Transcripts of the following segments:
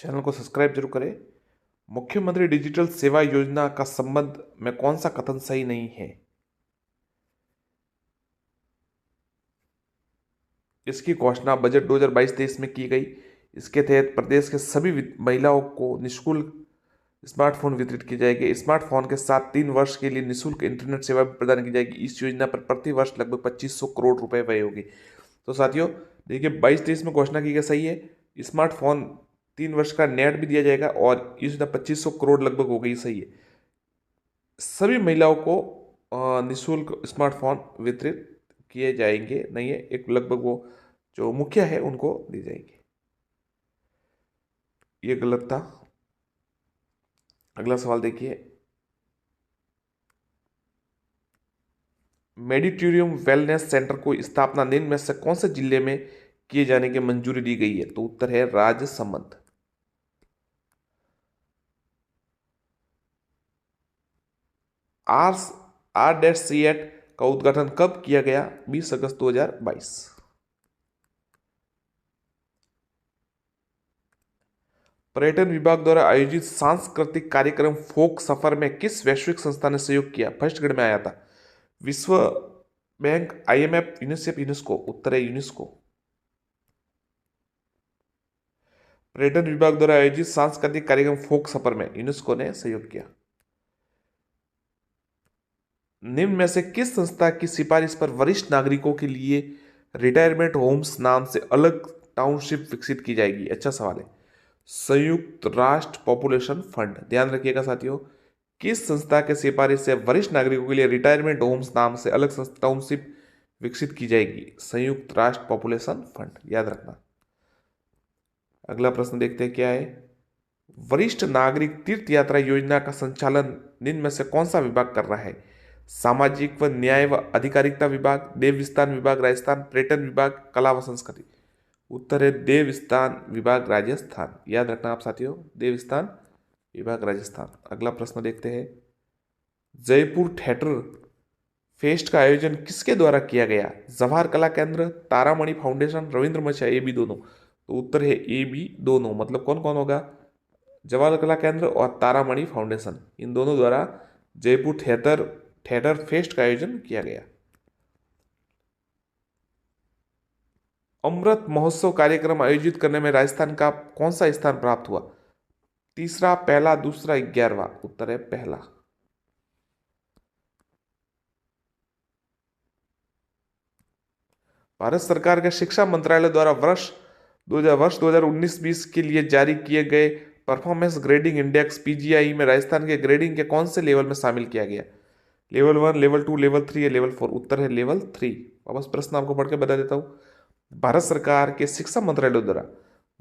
Channel को subscribe जरूर करें। मुख्यमंत्री डिजिटल सेवा योजना का संबंध में कौन सा कथन सही नहीं है? इसकी घोषणा बजट 2022-23 में की गई। इसके तहत प्रदेश के सभी महिलाओं को निःशुल्क स्मार्टफोन वितरित किए जाएंगे। स्मार्टफोन के साथ 3 वर्ष के लिए निःशुल्क इंटरनेट सेवा भी प्रदान की जाएगी। इस योजना पर प्रति वर्ष लगभग 2500 करोड़ रुपए व्यय होगी। तो साथियों देखिए 22-23 में घोषणा की गई, सही है। स्मार्टफोन 3 वर्ष का नेट भी दिया जाएगा और इस योजना 2500 करोड़ लगभग हो गई, सही है। सभी महिलाओं को निःशुल्क स्मार्टफोन वितरित किए जाएंगे, नहीं है, एक लगभग वो जो मुखिया है उनको दी जाएंगे। ये गलत था। अगला सवाल देखिए, मेडिटेरियम वेलनेस सेंटर को स्थापना निम्न में से कौन से जिले में किए जाने की मंजूरी दी गई है? तो उत्तर है राजसमंद। RCET का उद्घाटन कब किया गया? 20 अगस्त 2022। पर्यटन विभाग द्वारा आयोजित सांस्कृतिक कार्यक्रम फोक सफर में किस वैश्विक संस्था ने सहयोग किया? फर्स्ट ग्रेड में आया था। विश्व बैंक, IMF, यूनिसेफ, यूनेस्को। उत्तर है यूनेस्को। पर्यटन विभाग द्वारा आयोजित सांस्कृतिक कार्यक्रम फोक सफर में यूनेस्को ने सहयोग किया। निम्न में से किस संस्था की सिफारिश पर वरिष्ठ नागरिकों के लिए रिटायरमेंट होम्स नाम से अलग टाउनशिप विकसित की जाएगी? अच्छा सवाल है। संयुक्त राष्ट्र पॉपुलेशन फंड। ध्यान रखिएगा साथियों, किस संस्था के सिफारिश से वरिष्ठ नागरिकों के लिए रिटायरमेंट होम्स नाम से अलग टाउनशिप विकसित की जाएगी? संयुक्त राष्ट्र पॉपुलेशन फंड, याद रखना। अगला प्रश्न देखते हैं क्या है। वरिष्ठ नागरिक तीर्थ यात्रा योजना का संचालन निम्न में से कौन सा विभाग कर रहा है? सामाजिक व न्याय व अधिकारिता विभाग, देव विस्तार विभाग राजस्थान, पर्यटन विभाग, कला व संस्कृति। उत्तर है देव स्थान विभाग राजस्थान। याद रखना आप साथियों, देव स्थान विभाग राजस्थान। अगला प्रश्न देखते हैं, जयपुर थिएटर फेस्ट का आयोजन किसके द्वारा किया गया? जवाहर कला केंद्र, तारामणि फाउंडेशन, रविंद्र मंच, ए बी दोनों। तो उत्तर है ए बी दोनों। मतलब कौन कौन होगा? जवाहर कला केंद्र और तारामणि फाउंडेशन, इन दोनों द्वारा जयपुर थिएटर फेस्ट का आयोजन किया गया। अमृत महोत्सव कार्यक्रम आयोजित करने में राजस्थान का कौन सा स्थान प्राप्त हुआ? तीसरा, पहला, दूसरा, 11वां। उत्तर है पहला। भारत सरकार के शिक्षा मंत्रालय द्वारा वर्ष 2019-20 के लिए जारी किए गए परफॉर्मेंस ग्रेडिंग इंडेक्स PGI में राजस्थान के ग्रेडिंग के कौन से लेवल में शामिल किया गया? लेवल 1, लेवल 2, लेवल 3 या लेवल 4? उत्तर है लेवल 3। वापस प्रश्न आपको पढ़ के बता देता हूं। भारत सरकार के शिक्षा मंत्रालय द्वारा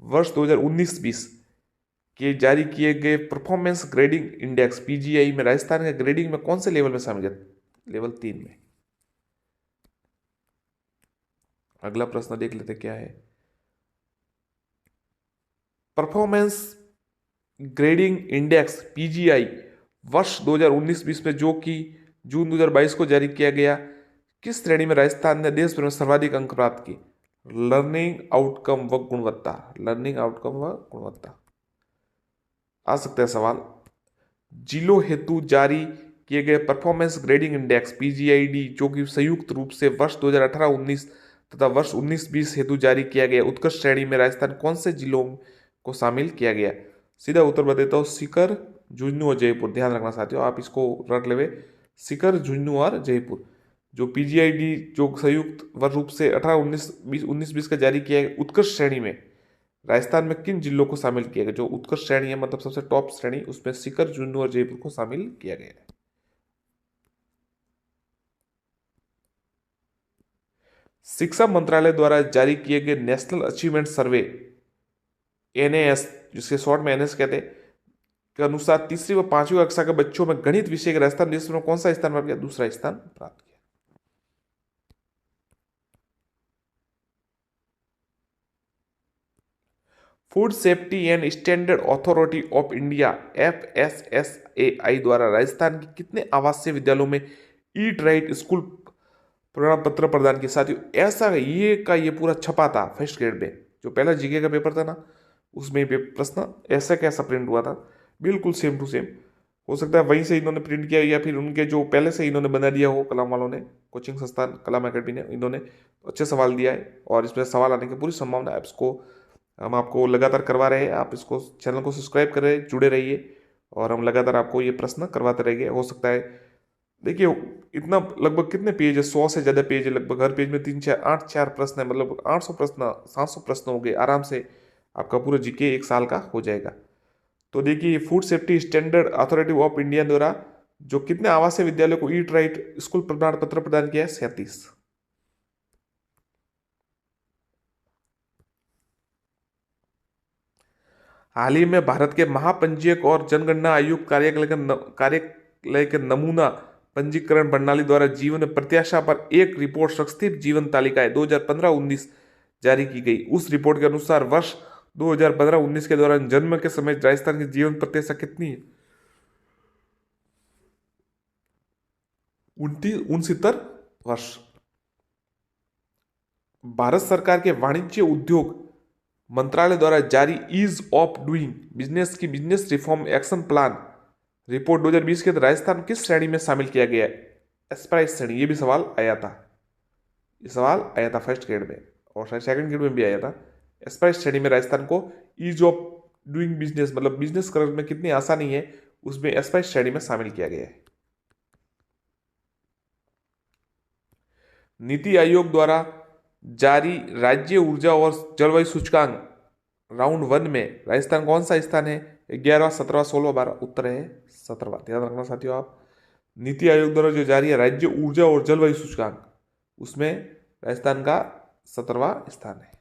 वर्ष 2019-20 के जारी किए गए परफॉर्मेंस ग्रेडिंग इंडेक्स PGI में राजस्थान के ग्रेडिंग में कौन से लेवल में शामिल है? लेवल 3 में। अगला प्रश्न देख लेते क्या है। परफॉर्मेंस ग्रेडिंग इंडेक्स PGI वर्ष 2019-20 में जो कि जून 2022 को जारी किया गया, किस श्रेणी में राजस्थान ने देश भर में सर्वाधिक अंक प्राप्त किए? लर्निंग आउटकम व गुणवत्ता। लर्निंग आउटकम व गुणवत्ता। आ सकता है सवाल। जिलों हेतु जारी किए गए परफॉर्मेंस ग्रेडिंग इंडेक्स PGID जो कि संयुक्त रूप से वर्ष 2018-19 तथा वर्ष 19-20 हेतु जारी किया गया, उत्कृष्ट श्रेणी में राजस्थान कौन से जिलों को शामिल किया गया? सीधा उत्तर बता देता हूँ, सीकर, झुंझुनू और जयपुर। ध्यान रखना साथियों, आप इसको रट लेवे, सीकर, झुंझुनू और जयपुर। जो PGID जो संयुक्त वर्ष रूप से 19-20 का जारी किया गया, उत्कृष्ट श्रेणी में राजस्थान में किन जिलों को शामिल किया गया? जो उत्कृष्ट श्रेणी है मतलब सबसे टॉप श्रेणी, उसमें सीकर, झुंझुनू और जयपुर को शामिल किया गया है। शिक्षा मंत्रालय द्वारा जारी किए गए नेशनल अचीवमेंट सर्वे NAS, जिसके शॉर्ट में NS कहते हैं, के अनुसार तीसरी व पांचवी कक्षा के बच्चों में गणित विषय के राजस्थान देश में कौन सा स्थान प्राप्त किया? दूसरा स्थान प्राप्त किया। Food safety and standard authority of India FSSAI द्वारा राजस्थान के कितने आवासीय विद्यालयों में ईट राइट स्कूल प्रमाण पत्र प्रदान किया? साथियों ऐसा ये पूरा छपा था फर्स्ट ग्रेड में, जो पहला GK का पेपर था ना, उसमें भी प्रश्न ऐसा कैसा प्रिंट हुआ था, बिल्कुल सेम टू सेम। हो सकता है वहीं से इन्होंने प्रिंट किया या फिर उनके जो पहले से इन्होंने बना दिया हो कलाम वालों ने, कोचिंग संस्थान कलाम अकेडमी ने, इन्होंने अच्छे सवाल दिया है और इसमें सवाल आने की पूरी संभावना है। इसको हम आपको लगातार करवा रहे हैं, आप इसको चैनल को सब्सक्राइब करें, जुड़े रहिए और हम लगातार आपको ये प्रश्न करवाते रहेंगे। हो सकता है, देखिए इतना लगभग कितने पेज है, 100 से ज़्यादा पेज है लगभग, हर पेज में 3 4 प्रश्न है, मतलब 800 प्रश्न 700 प्रश्न हो गए, आराम से आपका पूरा जीके 1 साल का हो जाएगा। तो देखिए food safety standard authority of India द्वारा जो कितने आवासीय विद्यालयों को ईट राइट स्कूल प्रमाण पत्र प्रदान किया है, 37। हाल ही में भारत के महापंजीयक और जनगणना आयुक्त कार्यालय के नमूना पंजीकरण प्रणाली द्वारा जीवन प्रत्याशा पर एक रिपोर्ट संक्षिप्त जीवन तालिका 2015-19 जारी की गई। उस रिपोर्ट के अनुसार वर्ष 2015-19 के दौरान जन्म के समय राजस्थान की जीवन प्रत्याशा कितनी है? 69 वर्ष। भारत सरकार के वाणिज्य उद्योग मंत्रालय द्वारा जारी ईज ऑफ डूइंग बिजनेस की business reform action plan report 2020 के तहत राजस्थान किस श्रेणी में शामिल किया गया है? एस्पाइस श्रेणी। ये भी सवाल आया था, ये सवाल आया था फर्स्ट ग्रेड में और शायद सेकंड ग्रेड में भी आया था। एस्पाइस श्रेणी में राजस्थान को ईज ऑफ डूइंग बिजनेस, मतलब बिजनेस करने में कितनी आसानी है, उसमें एस्पाइस श्रेणी में शामिल किया गया है। नीति आयोग द्वारा जारी राज्य ऊर्जा और जलवायु सूचकांक राउंड 1 में राजस्थान कौन सा स्थान है? 11वां, 17वां, 16वां, 12वां? उत्तर है 17वां। ध्यान रखना साथियों आप। नीति आयोग द्वारा जो जारी है राज्य ऊर्जा और जलवायु सूचकांक, उसमें राजस्थान का 17वां स्थान है।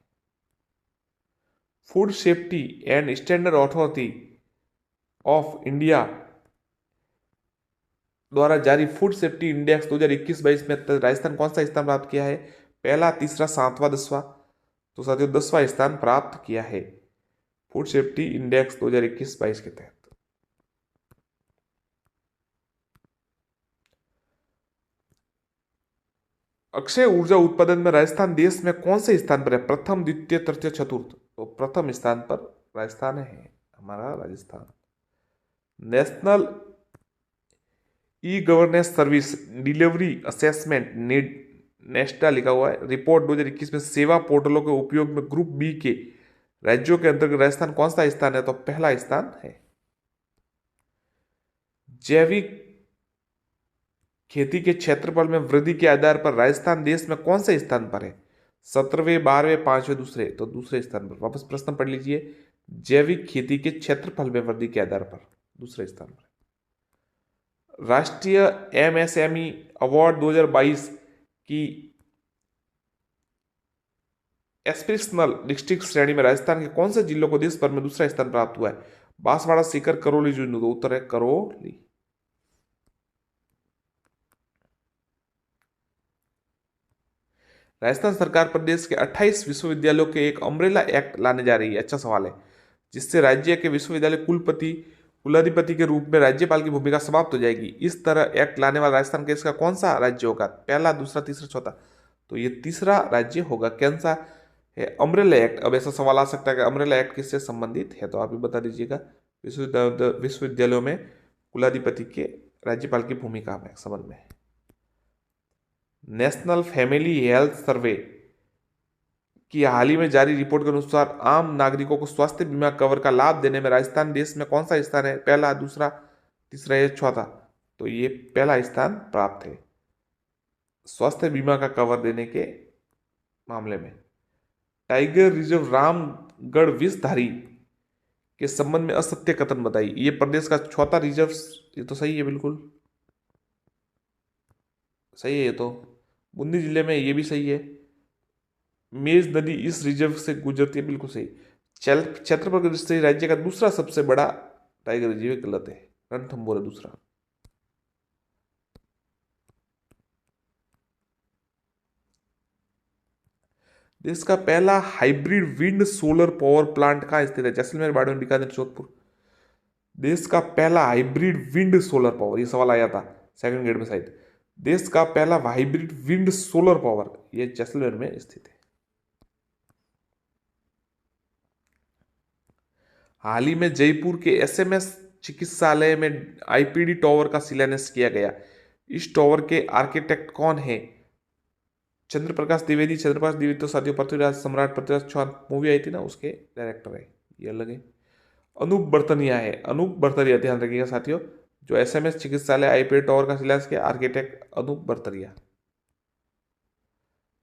Food safety and standard authority of India द्वारा जारी फूड सेफ्टी इंडेक्स 2021-22 में राजस्थान कौन सा स्थान प्राप्त किया है? पहला, तीसरा, 7वां, 10वां? तो साथियों 10वां स्थान प्राप्त किया है फूड सेफ्टी इंडेक्स 2021-22 के तहत। अक्षय ऊर्जा उत्पादन में राजस्थान देश में कौन से स्थान पर है? प्रथम, द्वितीय, तृतीय, चतुर्थ? तो प्रथम स्थान पर राजस्थान है हमारा Rajasthan. National e governance service delivery assessment NeSDA लिखा हुआ है रिपोर्ट 2021 में सेवा पोर्टलों के उपयोग में ग्रुप बी के राज्यों के अंतर्गत राजस्थान कौन सा स्थान है? तो पहला स्थान है। जैविक खेती के क्षेत्रफल में वृद्धि के आधार पर राजस्थान देश में कौन से स्थान पर है? 17वें, 12वें, 5वें, दूसरे? तो दूसरे स्थान पर। वापस प्रश्न पढ़ लीजिए। जैविक खेती के क्षेत्रफल में वृद्धि के आधार पर दूसरे स्थान पर। राष्ट्रीय एमएसएमई अवार्ड 2022 की एस्पिरेशनल डिस्ट्रिक्ट श्रेणी में राजस्थान के कौन से जिलों को देश भर में दूसरा स्थान प्राप्त हुआ है? बांसवाड़ा, सीकर, करौली, झुंझुनू? तो उत्तर है करौली। राजस्थान सरकार प्रदेश के 28 विश्वविद्यालयों के एक अम्ब्रेला एक्ट लाने जा रही है। अच्छा सवाल है। जिससे राज्य के विश्वविद्यालय कुलाधिपति के रूप में राज्यपाल की भूमिका समाप्त हो जाएगी। इस तरह एक्ट लाने वाला राजस्थान के इसका कौन सा राज्य होगा? पहला, दूसरा, तीसरा, चौथा? तो ये तीसरा राज्य होगा। कौन सा है? Umbrella act. अब ऐसा सवाल आ सकता है कि अम्ब्रेला एक्ट किससे संबंधित है, तो आप भी बता दीजिएगा। विश्वविद्यालयों में कुलाधिपति के राज्यपाल की भूमिका में संबंध में। नेशनल फैमिली हेल्थ सर्वे की हाल ही में जारी रिपोर्ट के अनुसार आम नागरिकों को स्वास्थ्य बीमा कवर का लाभ देने में राजस्थान देश में कौन सा स्थान है? पहला, दूसरा, तीसरा या चौथा? तो ये पहला स्थान प्राप्त है स्वास्थ्य बीमा का कवर देने के मामले में। टाइगर रिजर्व रामगढ़ विषधारी के संबंध में असत्य कथन बताइए। ये प्रदेश का चौथा रिजर्व, ये तो सही है, बिल्कुल सही है। ये तो बूंदी जिले में, ये भी सही है। मेज नदी इस रिजर्व से गुजरती है, बिल्कुल सही। क्षेत्रफल की दृष्टि से राज्य का दूसरा सबसे बड़ा टाइगर रिजर्व गलत है, रणथंभौर है दूसरा। देश का पहला hybrid wind solar power plant कहाँ स्थित है? जैसलमेर, बाड़मेर, बीकानेर, जोधपुर? देश का पहला हाइब्रिड विंड सोलर पावर, ये सवाल आया था सेकंड ग्रेड में शायद। देश का पहला हाइब्रिड विंड सोलर पावर, ये जैसलमेर में स्थित है। हाल ही में जयपुर के एसएमएस चिकित्सालय में आईपीडी टावर का शिलान्यास किया गया। इस टावर के आर्किटेक्ट कौन है? चंद्रप्रकाश द्विवेदी। चंद्रप्रकाश द्विवेदी तो साथियों पृथ्वीराज सम्राट पृथ्वीराज चौहान मूवी आई थी ना, उसके डायरेक्टर है, ये अलग है। अनूप बर्तनिया है, अनूप बर्तनिया, ध्यान रखिएगा साथियों, जो एसएमएस चिकित्सालय आईपीडी टावर का शिलान्यास किया, आर्किटेक्ट अनूप बर्तनिया।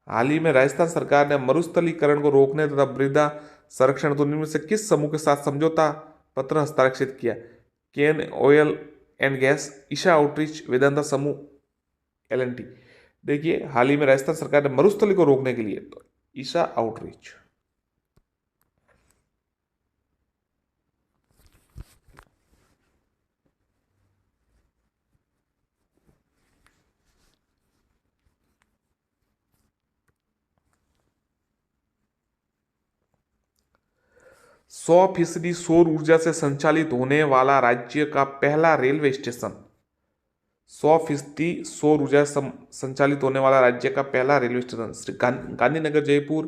हाल ही में राजस्थान सरकार ने मरुस्थलीकरण को रोकने तथा मृदा संरक्षण तो निम्न से किस समूह के साथ समझौता पत्र हस्ताक्षरित किया? Cairn oil and gas, Isha outreach, Vedanta समूह, एलएनटी। देखिए हाल ही में राजस्थान सरकार ने मरुस्थली को रोकने के लिए तो ईशा आउटरीच। सौ फीसदी सौर ऊर्जा से संचालित होने वाला राज्य का पहला रेलवे स्टेशन। 100% सौर ऊर्जा संचालित होने वाला राज्य का पहला रेलवे स्टेशन श्री गांधीनगर जयपुर,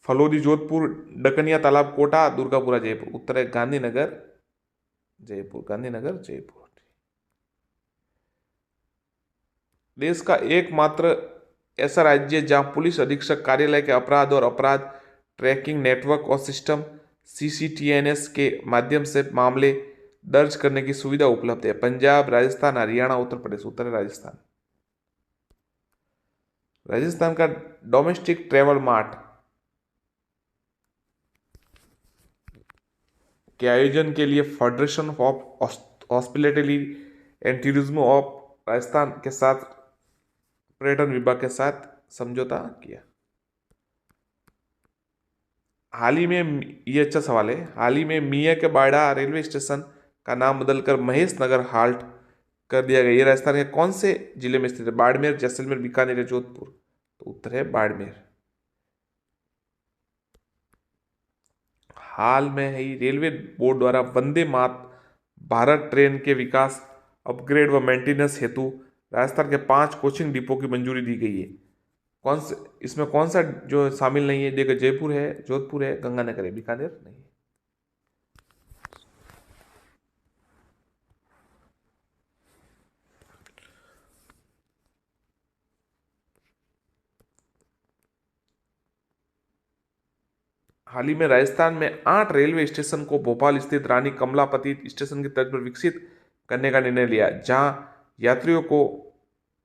फलौदी जोधपुर, डकनिया तालाब कोटा, दुर्गापुरा जयपुर। उत्तर है गांधीनगर जयपुर, गांधीनगर जयपुर। देश का एकमात्र ऐसा राज्य जहां पुलिस अधीक्षक कार्यालय के अपराध और अपराध ट्रैकिंग नेटवर्क और सिस्टम सीसीटीएनएस के माध्यम से मामले दर्ज करने की सुविधा उपलब्ध है। पंजाब, राजस्थान, हरियाणा, उत्तर प्रदेश। उत्तर है राजस्थान। राजस्थान का डोमेस्टिक ट्रेवल मार्ट के आयोजन के लिए federation of hospitality and tourism of Rajasthan के साथ पर्यटन विभाग के साथ समझौता किया। हाल ही में, ये अच्छा सवाल है, हाल ही में मियाँ के बाड़ा रेलवे स्टेशन का नाम बदलकर महेश नगर हाल्ट कर दिया गया। ये राजस्थान के कौन से जिले में स्थित है? बाड़मेर, जैसलमेर, बीकानेर, जोधपुर। तो उत्तर है बाड़मेर। हाल में ही रेलवे बोर्ड द्वारा वंदे भारत ट्रेन के विकास, अपग्रेड व मेंटेनेंस हेतु राजस्थान के 5 कोचिंग डिपो की मंजूरी दी गई है। कौन से, इसमें कौन सा जो शामिल नहीं है? देखो जयपुर है, जोधपुर है, गंगानगर है, बीकानेर नहीं। हाल ही में राजस्थान में 8 रेलवे स्टेशन को भोपाल स्थित रानी कमलापति स्टेशन की तर्ज पर विकसित करने का निर्णय लिया, जहां यात्रियों को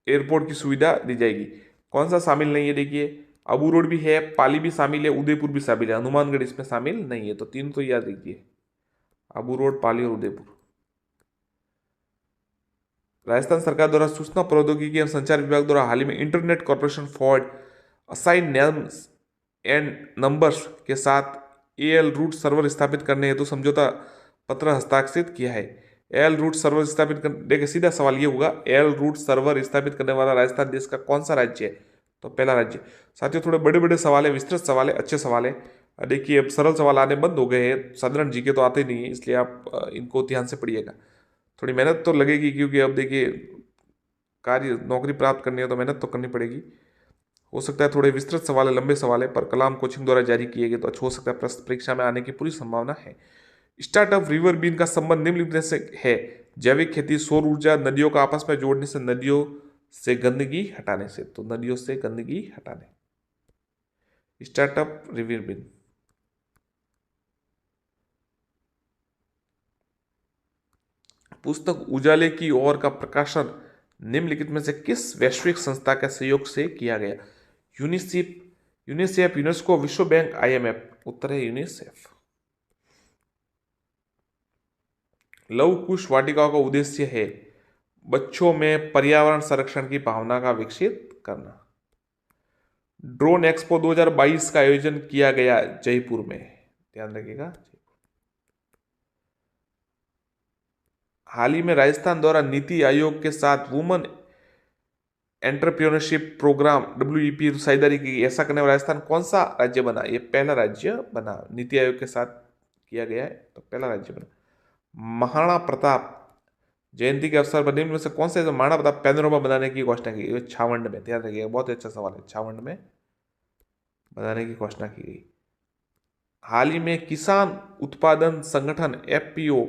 एयरपोर्ट की सुविधा दी जाएगी। कौन सा शामिल नहीं है? देखिए अबू रोड भी है, पाली भी शामिल है, उदयपुर भी शामिल है, हनुमानगढ़ इसमें शामिल नहीं है। तो तीन तो याद रखिए, अबू रोड, पाली और उदयपुर। राजस्थान सरकार द्वारा सूचना प्रौद्योगिकी एवं संचार विभाग द्वारा हाल ही में internet corporation for assign names and numbers के साथ एएल रूट सर्वर स्थापित करने हेतु समझौता पत्र हस्ताक्षरित किया है। एएल रूट सर्वर स्थापित करने, देखिए सीधा सवाल ये होगा, एएल रूट सर्वर स्थापित करने वाला राजस्थान देश का कौन सा राज्य है? तो पहला राज्य। साथियों थोड़े बड़े बड़े सवाल है, विस्तृत सवाल है, अच्छे सवाल है। देखिए अब सरल सवाल आने बंद हो गए हैं, साधारण जीके तो आते नहीं है, इसलिए आप इनको ध्यान से पढ़िएगा। थोड़ी मेहनत तो लगेगी, क्योंकि अब देखिए कार्य नौकरी प्राप्त करनी है तो मेहनत तो करनी पड़ेगी। हो सकता है थोड़े विस्तृत सवाल है, लंबे सवाल है, पर कलाम कोचिंग द्वारा जारी किए गए तो अच्छा हो सकता है प्रश्न परीक्षा में आने की पूरी संभावना है। स्टार्टअप रिवर बीन का संबंध निम्नलिखित से है? जैविक खेती, सौर ऊर्जा, नदियों का आपस में जोड़ने से, नदियों से गंदगी हटाने से। तो नदियों से गंदगी हटाने, स्टार्टअप रिवर बीन। पुस्तक उजाले की ओर का प्रकाशन निम्नलिखित में से किस वैश्विक संस्था के सहयोग से किया गया? यूनिसेफ, यूनिसेफ, यूनेस्को, विश्व बैंक, आईएमएफ। उत्तर है यूनिसेफ। लव कुश वाटिकाओं का उद्देश्य है बच्चों में पर्यावरण संरक्षण की भावना का विकसित करना। ड्रोन एक्सपो 2022 का आयोजन किया गया जयपुर में, ध्यान रखिएगा। हाल ही में राजस्थान द्वारा नीति आयोग के साथ वुमन एंटरप्रेन्योरशिप प्रोग्राम WEP साझेदारी की, ऐसा करने वाला राजस्थान कौन सा राज्य बना? ये पहला राज्य बना, नीति आयोग के साथ किया गया है तो पहला राज्य बना। महाराणा प्रताप जयंती के अवसर पर निम्न में से कौन से महाराणा प्रताप पैनोरमा बनाने की घोषणा की? छावंड में, ध्यान रखिएगा, बहुत अच्छा सवाल है, छावंड में बनाने की घोषणा की गई। हाल ही में किसान उत्पादन संगठन एफपीओ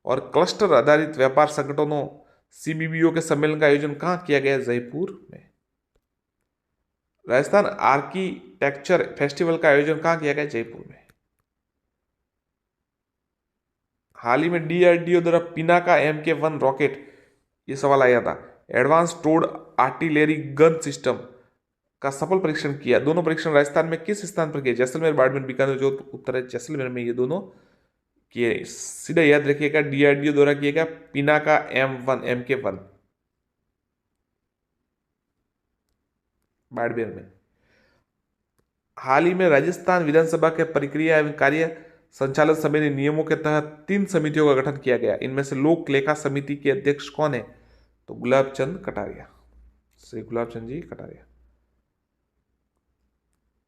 और क्लस्टर आधारित व्यापार संगठनों सीबीबीओ के सम्मेलन का आयोजन कहाँ किया गया? जयपुर में। राजस्थान आर्किटेक्चर फेस्टिवल का आयोजन कहाँ किया गया? जयपुर में। हाल ही में डीआरडीओ द्वारा पिनाका MK1 रॉकेट, ये सवाल आया था, advance towed artillery gun system का सफल परीक्षण किया। दोनों परीक्षण राजस्थान में किस स्थान पर किए? जैसलमेर, बाड़मेर, बीकानेर, जोधपुर। उत्तर है जैसलमेर में ये दोनों किए। सीधा याद रखिएगा, डीआरडीओ द्वारा किया गया पिनाका MK1 बाड़मेर में। हाल ही में राजस्थान विधानसभा के प्रक्रिया एवं कार्य संचालन समिति नियमों के तहत 3 समितियों का गठन किया गया। इनमें से लोक लेखा समिति के अध्यक्ष कौन है? तो गुलाब चंद कटारिया, श्री गुलाब चंद जी कटारिया।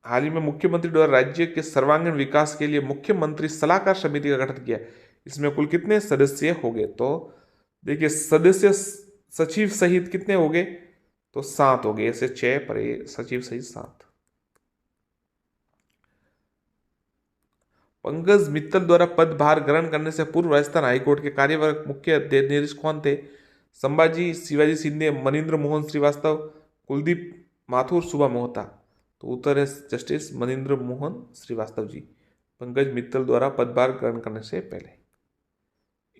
हाल ही में मुख्यमंत्री द्वारा राज्य के सर्वांगीण विकास के लिए मुख्यमंत्री सलाहकार समिति का गठन किया। इसमें कुल कितने सदस्य हो गए? तो देखिए, सदस्य सचिव सहित कितने हो गए? तो 7 हो गए। ऐसे 6 पर सचिव सहित 7। पंकज मित्तल द्वारा पदभार ग्रहण करने से पूर्व राजस्थान हाईकोर्ट के कार्यवाहक मुख्य न्यायाधीश कौन थे? संभाजी शिवाजी शिंदे, मनिंद्र मोहन श्रीवास्तव, कुलदीप माथुर, सुबा मोहता। तो उत्तर है जस्टिस मनिंद्र मोहन श्रीवास्तव जी, पंकज मित्तल द्वारा पदभार ग्रहण करने से पहले।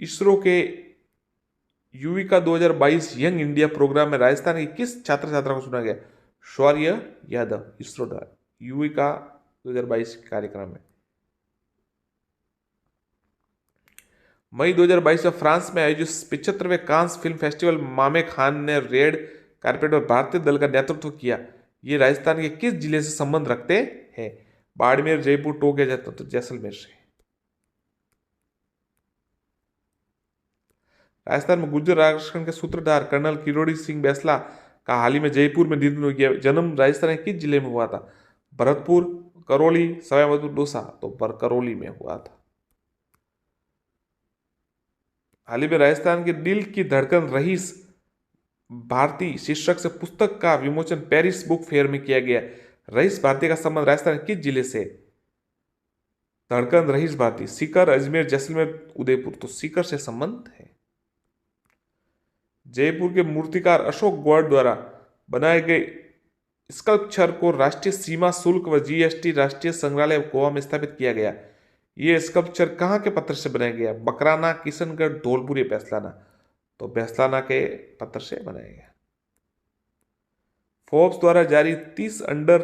इसरो के युविका 2022 यंग इंडिया प्रोग्राम में राजस्थान की किस छात्र छात्रा को चुना गया? शौर्य यादव, इसरो द्वारा युविका 2022 कार्यक्रम में। मई 2022 में फ्रांस में आयोजित 75वें कांस फिल्म फेस्टिवल मामे खान ने रेड कारपेट पर भारतीय दल का नेतृत्व किया। ये राजस्थान के किस जिले से संबंध रखते हैं? बाड़मेर, जयपुर, टोंक या तो जैसलमेर से। राजस्थान में गुर्जर आरक्षण के सूत्रधार कर्नल किरोड़ी सिंह बैंसला का हाल ही में जयपुर में निधन हो गया। जन्म राजस्थान के किस जिले में हुआ था? भरतपुर, करौली, सवाईमाधोपुर, दौसा। तो करौली में हुआ था। हाल ही में राजस्थान के दिल की धड़कन रहीस भारती शीर्षक से पुस्तक का विमोचन पेरिस बुक फेयर में किया गया। रहीस भारती का संबंध राजस्थान के किस जिले से? धड़कन रहीस भारती सीकर, अजमेर, जैसलमेर, उदयपुर। तो सीकर से संबंध है। जयपुर के मूर्तिकार अशोक गौड़ द्वारा बनाए गए स्कल्पचर को राष्ट्रीय सीमा शुल्क व जीएसटी राष्ट्रीय संग्रहालय गोवा में स्थापित किया गया। ये स्कल्पचर कहाँ के पत्थर से बनाया गया? बकराना, किशनगढ़, धौलपुर या बैसलाना। तो बैसलाना के पत्थर से बनाया गया। फोर्ब्स द्वारा जारी 30 अंडर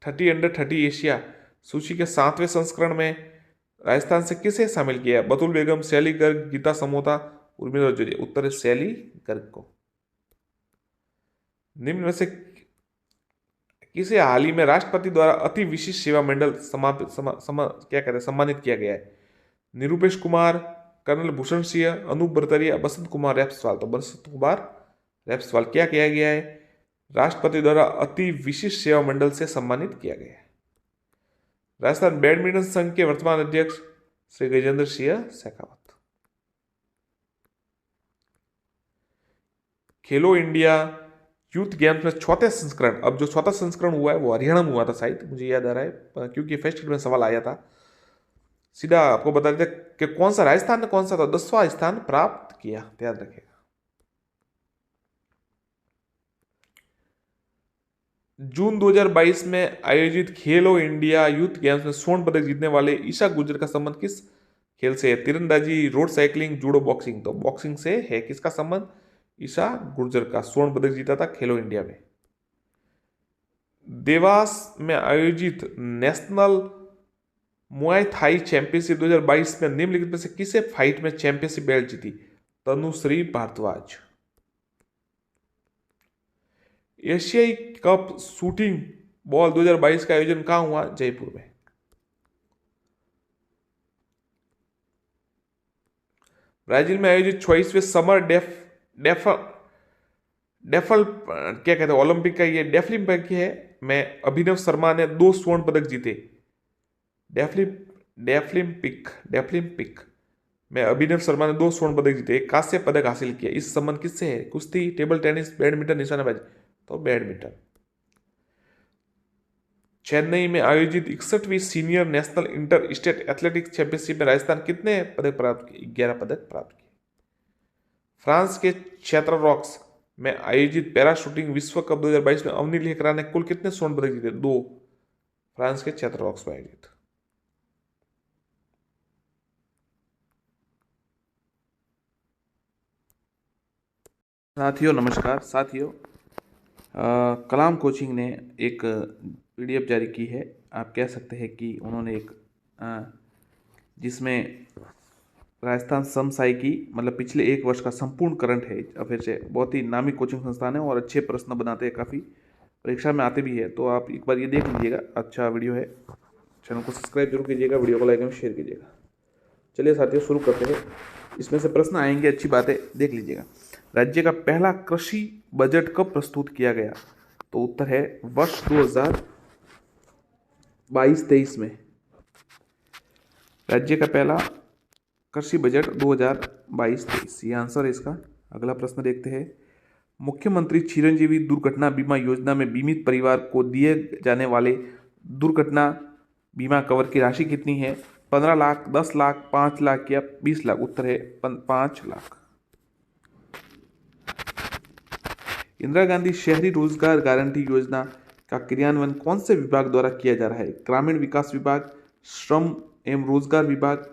30 एशिया सूची के 7वें संस्करण में राजस्थान से किसे शामिल किया? बतुल बेगम, शैली गर्ग, गीता समोता, उर्मिला जोशी। उत्तर है शैली गर्ग को। निम्न में से किसे हाल ही में राष्ट्रपति द्वारा अति विशिष्ट सेवा मेडल सम्मानित किया गया है? निरूपेश कुमार, कर्नल भूषण सिंह, अनूप बरतरिया, बसंत कुमार रैप्सवाल। तो बसंत कुमार रैप्सवाल क्या किया गया है? राष्ट्रपति द्वारा अति विशिष्ट सेवा मंडल से सम्मानित किया गया है। राजस्थान बैडमिंटन संघ के वर्तमान अध्यक्ष श्री गजेंद्र सिंह शेखावत। खेलो इंडिया यूथ गेम्स में चौथे संस्करण, अब जो चौथा संस्करण हुआ है वो हरियाणा में हुआ था शायद, मुझे याद आ रहा है क्योंकि फेस्टिवल में सवाल आया था। सीधा आपको बता देते कि कौन सा राजस्थान ने कौन सा था 10वां स्थान प्राप्त किया, याद रखेगा। जून 2022 में आयोजित खेलो इंडिया यूथ गेम्स में स्वर्ण पदक जीतने वाले ईशा गुर्जर का संबंध किस खेल से है? तीरंदाजी, रोड साइकिलिंग, जूडो, बॉक्सिंग। तो बॉक्सिंग से है। किसका संबंध? ईशा गुर्जर का। स्वर्ण पदक जीता था खेलो इंडिया में। देवास में आयोजित नेशनल मुआय थाई चैंपियनशिप 2022 में निम्नलिखित में से किसे फाइट में चैंपियनशिप बेल्ट जीती? तनुश्री भारद्वाज। एशियाई कप शूटिंग बॉल 2022 का आयोजन कहां हुआ? जयपुर में। ब्राजील में आयोजित 26वें समर डेफल क्या कहते हैं ओलंपिक का ये डेफलिम्पिक है में अभिनव शर्मा ने 2 स्वर्ण पदक जीते। डेफलिम्पिक में अभिनव शर्मा ने 2 स्वर्ण पदक जीते, एक कांस्य पदक हासिल किया। इस संबंध किससे है? कुश्ती, टेबल टेनिस, बैडमिंटन, निशानेबाजी। तो बैडमिंटन। चेन्नई में आयोजित 61वीं senior national inter state athletics championship में राजस्थान कितने पदक प्राप्त किए? 11 पदक प्राप्त किए। फ्रांस के चैत्ररॉक्स में आयोजित पैरा शूटिंग विश्व कप 2022 में अवनी लेखरा ने कुल कितने स्वर्ण पदक जीते? 2। फ्रांस के चैत्ररॉक्स में आयोजित। साथियों नमस्कार। साथियों, कलाम कोचिंग ने एक पीडीएफ जारी की है। आप कह सकते हैं कि उन्होंने एक जिसमें राजस्थान समसाई की मतलब पिछले 1 वर्ष का संपूर्ण करंट है अफेयर से। बहुत ही नामी कोचिंग संस्थान है और अच्छे प्रश्न बनाते हैं, काफ़ी परीक्षा में आते भी है। तो आप एक बार ये देख लीजिएगा, अच्छा वीडियो है। चैनल को सब्सक्राइब जरूर कीजिएगा, वीडियो को लाइक एवं शेयर कीजिएगा। चलिए साथियों शुरू करते हैं। इसमें से प्रश्न आएंगे, अच्छी बातें देख लीजिएगा। राज्य का पहला कृषि बजट कब प्रस्तुत किया गया? तो उत्तर है वर्ष 2022-23 में। राज्य का पहला कृषि बजट 2022-23, ये आंसर है इसका। अगला प्रश्न देखते हैं। मुख्यमंत्री चिरंजीवी दुर्घटना बीमा योजना में बीमित परिवार को दिए जाने वाले दुर्घटना बीमा कवर की राशि कितनी है? 15 लाख, 10 लाख, 5 लाख या 20 लाख? उत्तर है 5 लाख। इंदिरा गांधी शहरी रोजगार गारंटी योजना का क्रियान्वयन कौन से विभाग द्वारा किया जा रहा है? ग्रामीण विकास विभाग, श्रम एवं रोजगार विभाग,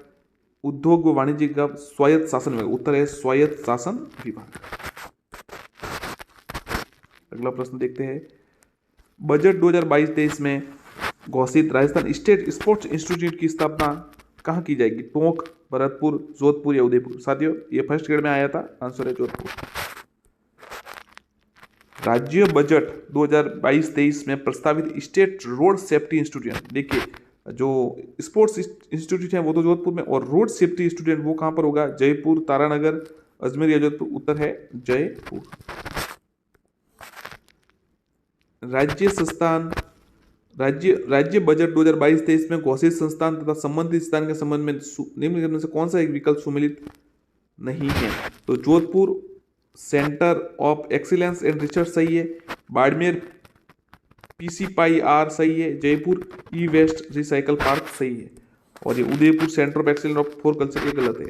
उद्योग व वाणिज्य विभाग, स्वायत्त शासन विभाग? उत्तर है स्वायत्त शासन विभाग। अगला प्रश्न देखते हैं। बजट 2022-23 में घोषित राजस्थान स्टेट स्पोर्ट्स इंस्टीट्यूट की स्थापना कहाँ की जाएगी? टोंक, भरतपुर, जोधपुर या उदयपुर? साथियों ये फर्स्ट ग्रेड में आया था, आंसर है जोधपुर। राज्य बजट 2022-23 में प्रस्तावित स्टेट रोड सेफ्टी इंस्टीट्यूट, देखिए जो स्पोर्ट्स इंस्टीट्यूट है वो तो जोधपुर में, और रोड सेफ्टी इंस्टीट्यूट वो कहाँ पर होगा? जयपुर, तारानगर, अजमेर या जोधपुर? उत्तर है जयपुर। राज्य बजट 2022-23 में घोषित संस्थान तथा संबंधित स्थान के संबंध में निम्नलिखित में से कौन सा एक विकल्प सुमेलित नहीं है? तो Jodhpur centre of excellence and research सही है, बाड़मेर PCPI-R सही है, जयपुर ई वेस्ट रिसाइकल पार्क सही है, और ये Udaipur centre of excellence for culture ये गलत है।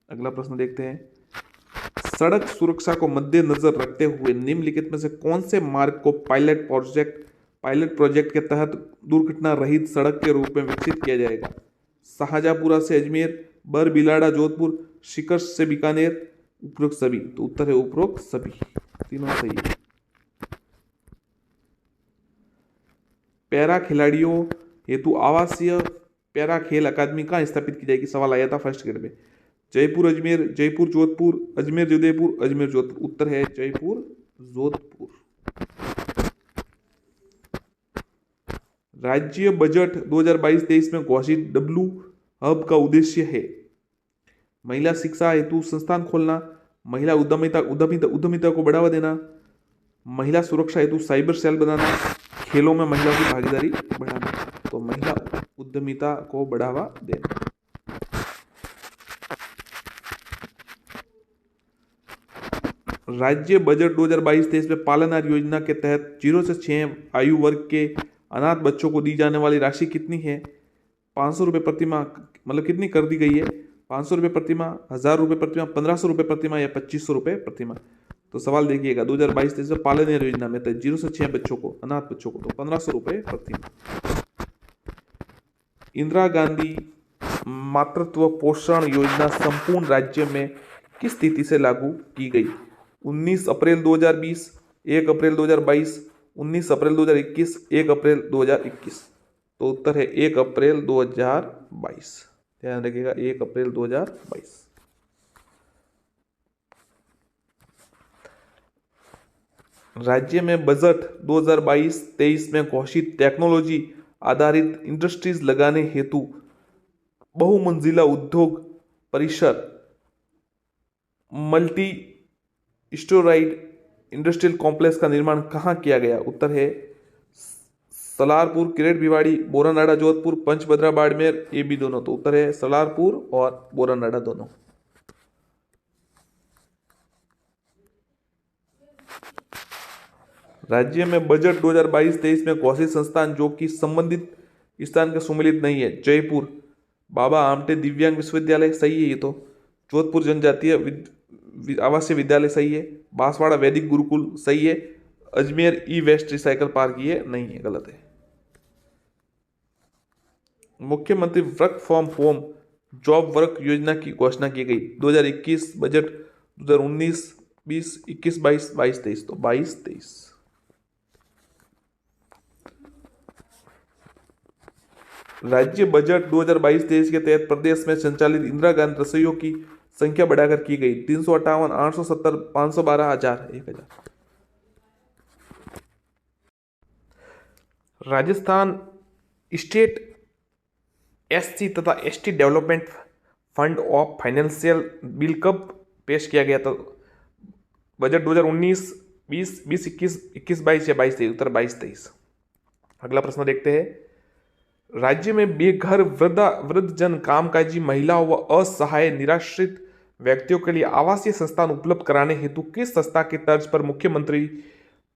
अगला प्रश्न देखते हैं। सड़क सुरक्षा को मद्देनजर रखते हुए निम्नलिखित में से कौन से मार्ग को पायलट प्रोजेक्ट के तहत दुर्घटना रहित सड़क के रूप में विकसित किया जाएगा? शाहजहांपुरा से अजमेर, बरबीलाड़ा जोधपुर, शिकर से बीकानेर, उपरोक्त सभी? तो उत्तर है उपरोक्त सभी, तीनों सही है। पैरा खिलाड़ियों हेतु आवासीय पैरा खेल अकादमी कहाँ स्थापित की जाएगी? सवाल आया था फर्स्ट ग्रेड में। जयपुर अजमेर, जयपुर जोधपुर, अजमेर उदयपुर, अजमेर जोधपुर? उत्तर है जयपुर जोधपुर। राज्य बजट 2022-23 में घोषित डब्ल्यू हब का उद्देश्य है महिला शिक्षा हेतु संस्थान खोलना, महिला उद्यमिता को बढ़ावा देना, महिला सुरक्षा हेतु साइबर सेल बनाना, खेलों में महिला की भागीदारी बढ़ाना। तो महिला उद्यमिता को बढ़ावा देना। राज्य बजट 2022-23 में पालनहार योजना के तहत 0 से 6 आयु वर्ग के अनाथ बच्चों को दी जाने वाली राशि कितनी है? 500 रुपये प्रतिमाह, मतलब कितनी कर दी गई है? 500 रुपये प्रतिमाह, 1000 रुपये प्रतिमाह, 1500 रुपये प्रतिमाह या 2500 रुपये प्रतिमाह? तो सवाल देखिएगा 2022-23 में पालनहार योजना में 0 से 6 बच्चों को, अनाथ बच्चों को, तो 1500 रुपये प्रतिमाह। इंदिरा गांधी मातृत्व पोषण योजना संपूर्ण राज्य में किस तिथि से लागू की गई? 19 अप्रैल 2020, 1 अप्रैल 2022, 19 अप्रैल 2021, 1 अप्रैल 2021? तो उत्तर है 1 अप्रैल 2022। ध्यान रखिएगा 1 अप्रैल 2022। राज्य में बजट 2022-23 में घोषित टेक्नोलॉजी आधारित इंडस्ट्रीज लगाने हेतु बहुमंजिला उद्योग परिसर मल्टी स्टोराइड इंडस्ट्रियल कॉम्प्लेक्स का निर्माण कहाँ किया गया? उत्तर है सलारपुर, किरेट भिवाड़ी, बोरानाडा जोधपुर, पंचभद्रा बाड़मेर, ये भी दोनों? तो उत्तर है सलारपुर और बोरानाडा दोनों। राज्य में बजट 2022-23 में घोषित संस्थान जो कि संबंधित स्थान के सम्मिलित नहीं है। जयपुर बाबा आमटे दिव्यांग विश्वविद्यालय सही है ये तो। जोधपुर जनजातीय आवासीय विद्यालय सही है। बांसवाड़ा वैदिक गुरुकुल सही है। अजमेर ई वेस्ट रिसाइकल पार्क ये नहीं है, गलत है। मुख्यमंत्री work from home job work योजना की घोषणा की गई। 2021 बजट 2019 20 21 22 22 23 तो 22 23। राज्य बजट 2022-23 के तहत प्रदेश में संचालित इंदिरा गांधी रसोइयों की संख्या बढ़ाकर की गई 358 870 512 1000 1000। राजस्थान स्टेट एससी तथा ST development fund of financial bill कब पेश किया गया था? बजट 2019 20 20 21 21 22 या 22 23? उत्तर 22 23। अगला प्रश्न देखते हैं। राज्य में बेघर वृद्धजन, कामकाजी महिलाओं व असहाय निराश्रित व्यक्तियों के लिए आवासीय संस्थान उपलब्ध कराने हेतु किस संस्था की तर्ज पर मुख्यमंत्री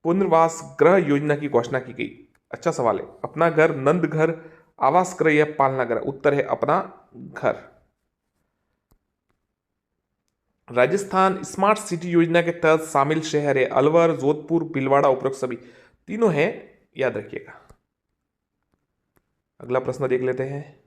पुनर्वास गृह योजना की घोषणा की गई? अच्छा सवाल है। अपना घर, नंद घर, आवास गृह या पालना गृह? उत्तर है अपना घर। राजस्थान स्मार्ट सिटी योजना के तहत शामिल शहर है अलवर, जोधपुर, भीलवाड़ा, उपरोक्त सभी तीनों हैं, याद रखिएगा। अगला प्रश्न देख लेते हैं।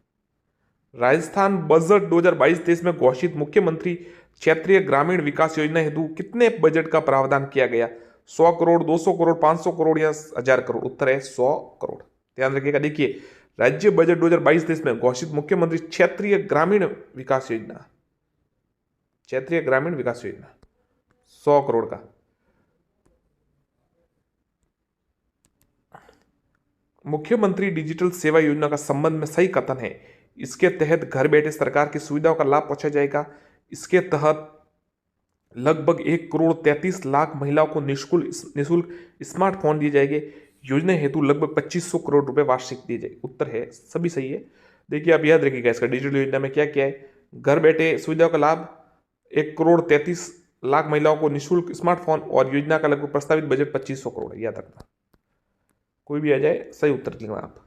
राजस्थान बजट 2022-23 में घोषित मुख्यमंत्री क्षेत्रीय ग्रामीण विकास योजना हेतु कितने बजट का प्रावधान किया गया? 100 करोड़, 200 करोड़, 500 करोड़ या 1000 करोड़? उत्तर है 100 करोड़। ध्यान रखिएगा। देखिए, राज्य बजट 2022-23 में घोषित मुख्यमंत्री क्षेत्रीय ग्रामीण विकास योजना, क्षेत्रीय ग्रामीण विकास योजना 100 करोड़ का। मुख्यमंत्री डिजिटल सेवा योजना का संबंध में सही कथन है। इसके तहत घर बैठे सरकार की सुविधाओं का लाभ पहुंचा जाएगा। इसके तहत लगभग 1 करोड़ 33 लाख महिलाओं को निःशुल्क स्मार्टफोन दिए जाएंगे। योजना हेतु लगभग 2500 करोड़ रुपए वार्षिक दिए जाएंगे। उत्तर है सभी सही है। देखिए, आप याद रखिएगा इसका डिजिटल योजना में क्या क्या है। घर बैठे सुविधाओं का लाभ, 1 करोड़ 33 लाख महिलाओं को निःशुल्क स्मार्टफोन, और योजना का लगभग प्रस्तावित बजट 2500 करोड़ है, याद रखना। कोई भी आ जाए, सही उत्तर लिखना आप।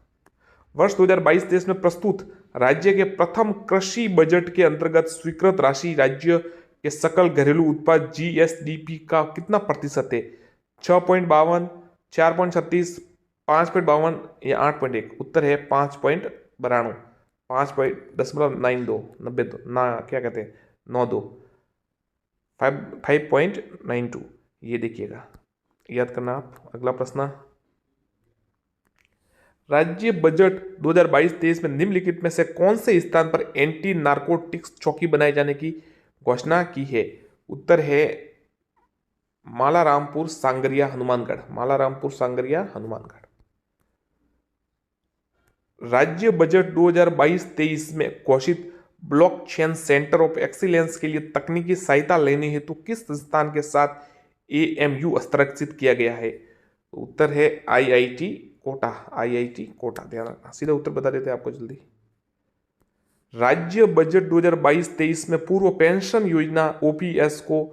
वर्ष 2022-23 में प्रस्तुत राज्य के प्रथम कृषि बजट के अंतर्गत स्वीकृत राशि राज्य के सकल घरेलू उत्पाद जीएसडीपी का कितना प्रतिशत है? 6.52, 4.36, 5.52 या 8.1? उत्तर है 5.92, 5.92 ना क्या कहते हैं 92, 5.92 ये देखिएगा, याद करना आप। अगला प्रश्न। राज्य बजट 2022-23 में निम्नलिखित में से कौन से स्थान पर एंटी नारकोटिक्स चौकी बनाए जाने की घोषणा की है? उत्तर है मालारामपुर सांगरिया हनुमानगढ़, मालारामपुर सांगरिया हनुमानगढ़। राज्य बजट 2022-23 में घोषित ब्लॉकचेन सेंटर ऑफ एक्सीलेंस के लिए तकनीकी सहायता लेने हेतु किस संस्थान के साथ एएमयू हस्ताक्षरित किया गया है? उत्तर है आईआईटी कोटा, आईआईटी कोटा। ध्यान रखना, सीधा उत्तर बता देते हैं आपको जल्दी। राज्य बजट 2022-23 में पूर्व पेंशन योजना ओपीएस को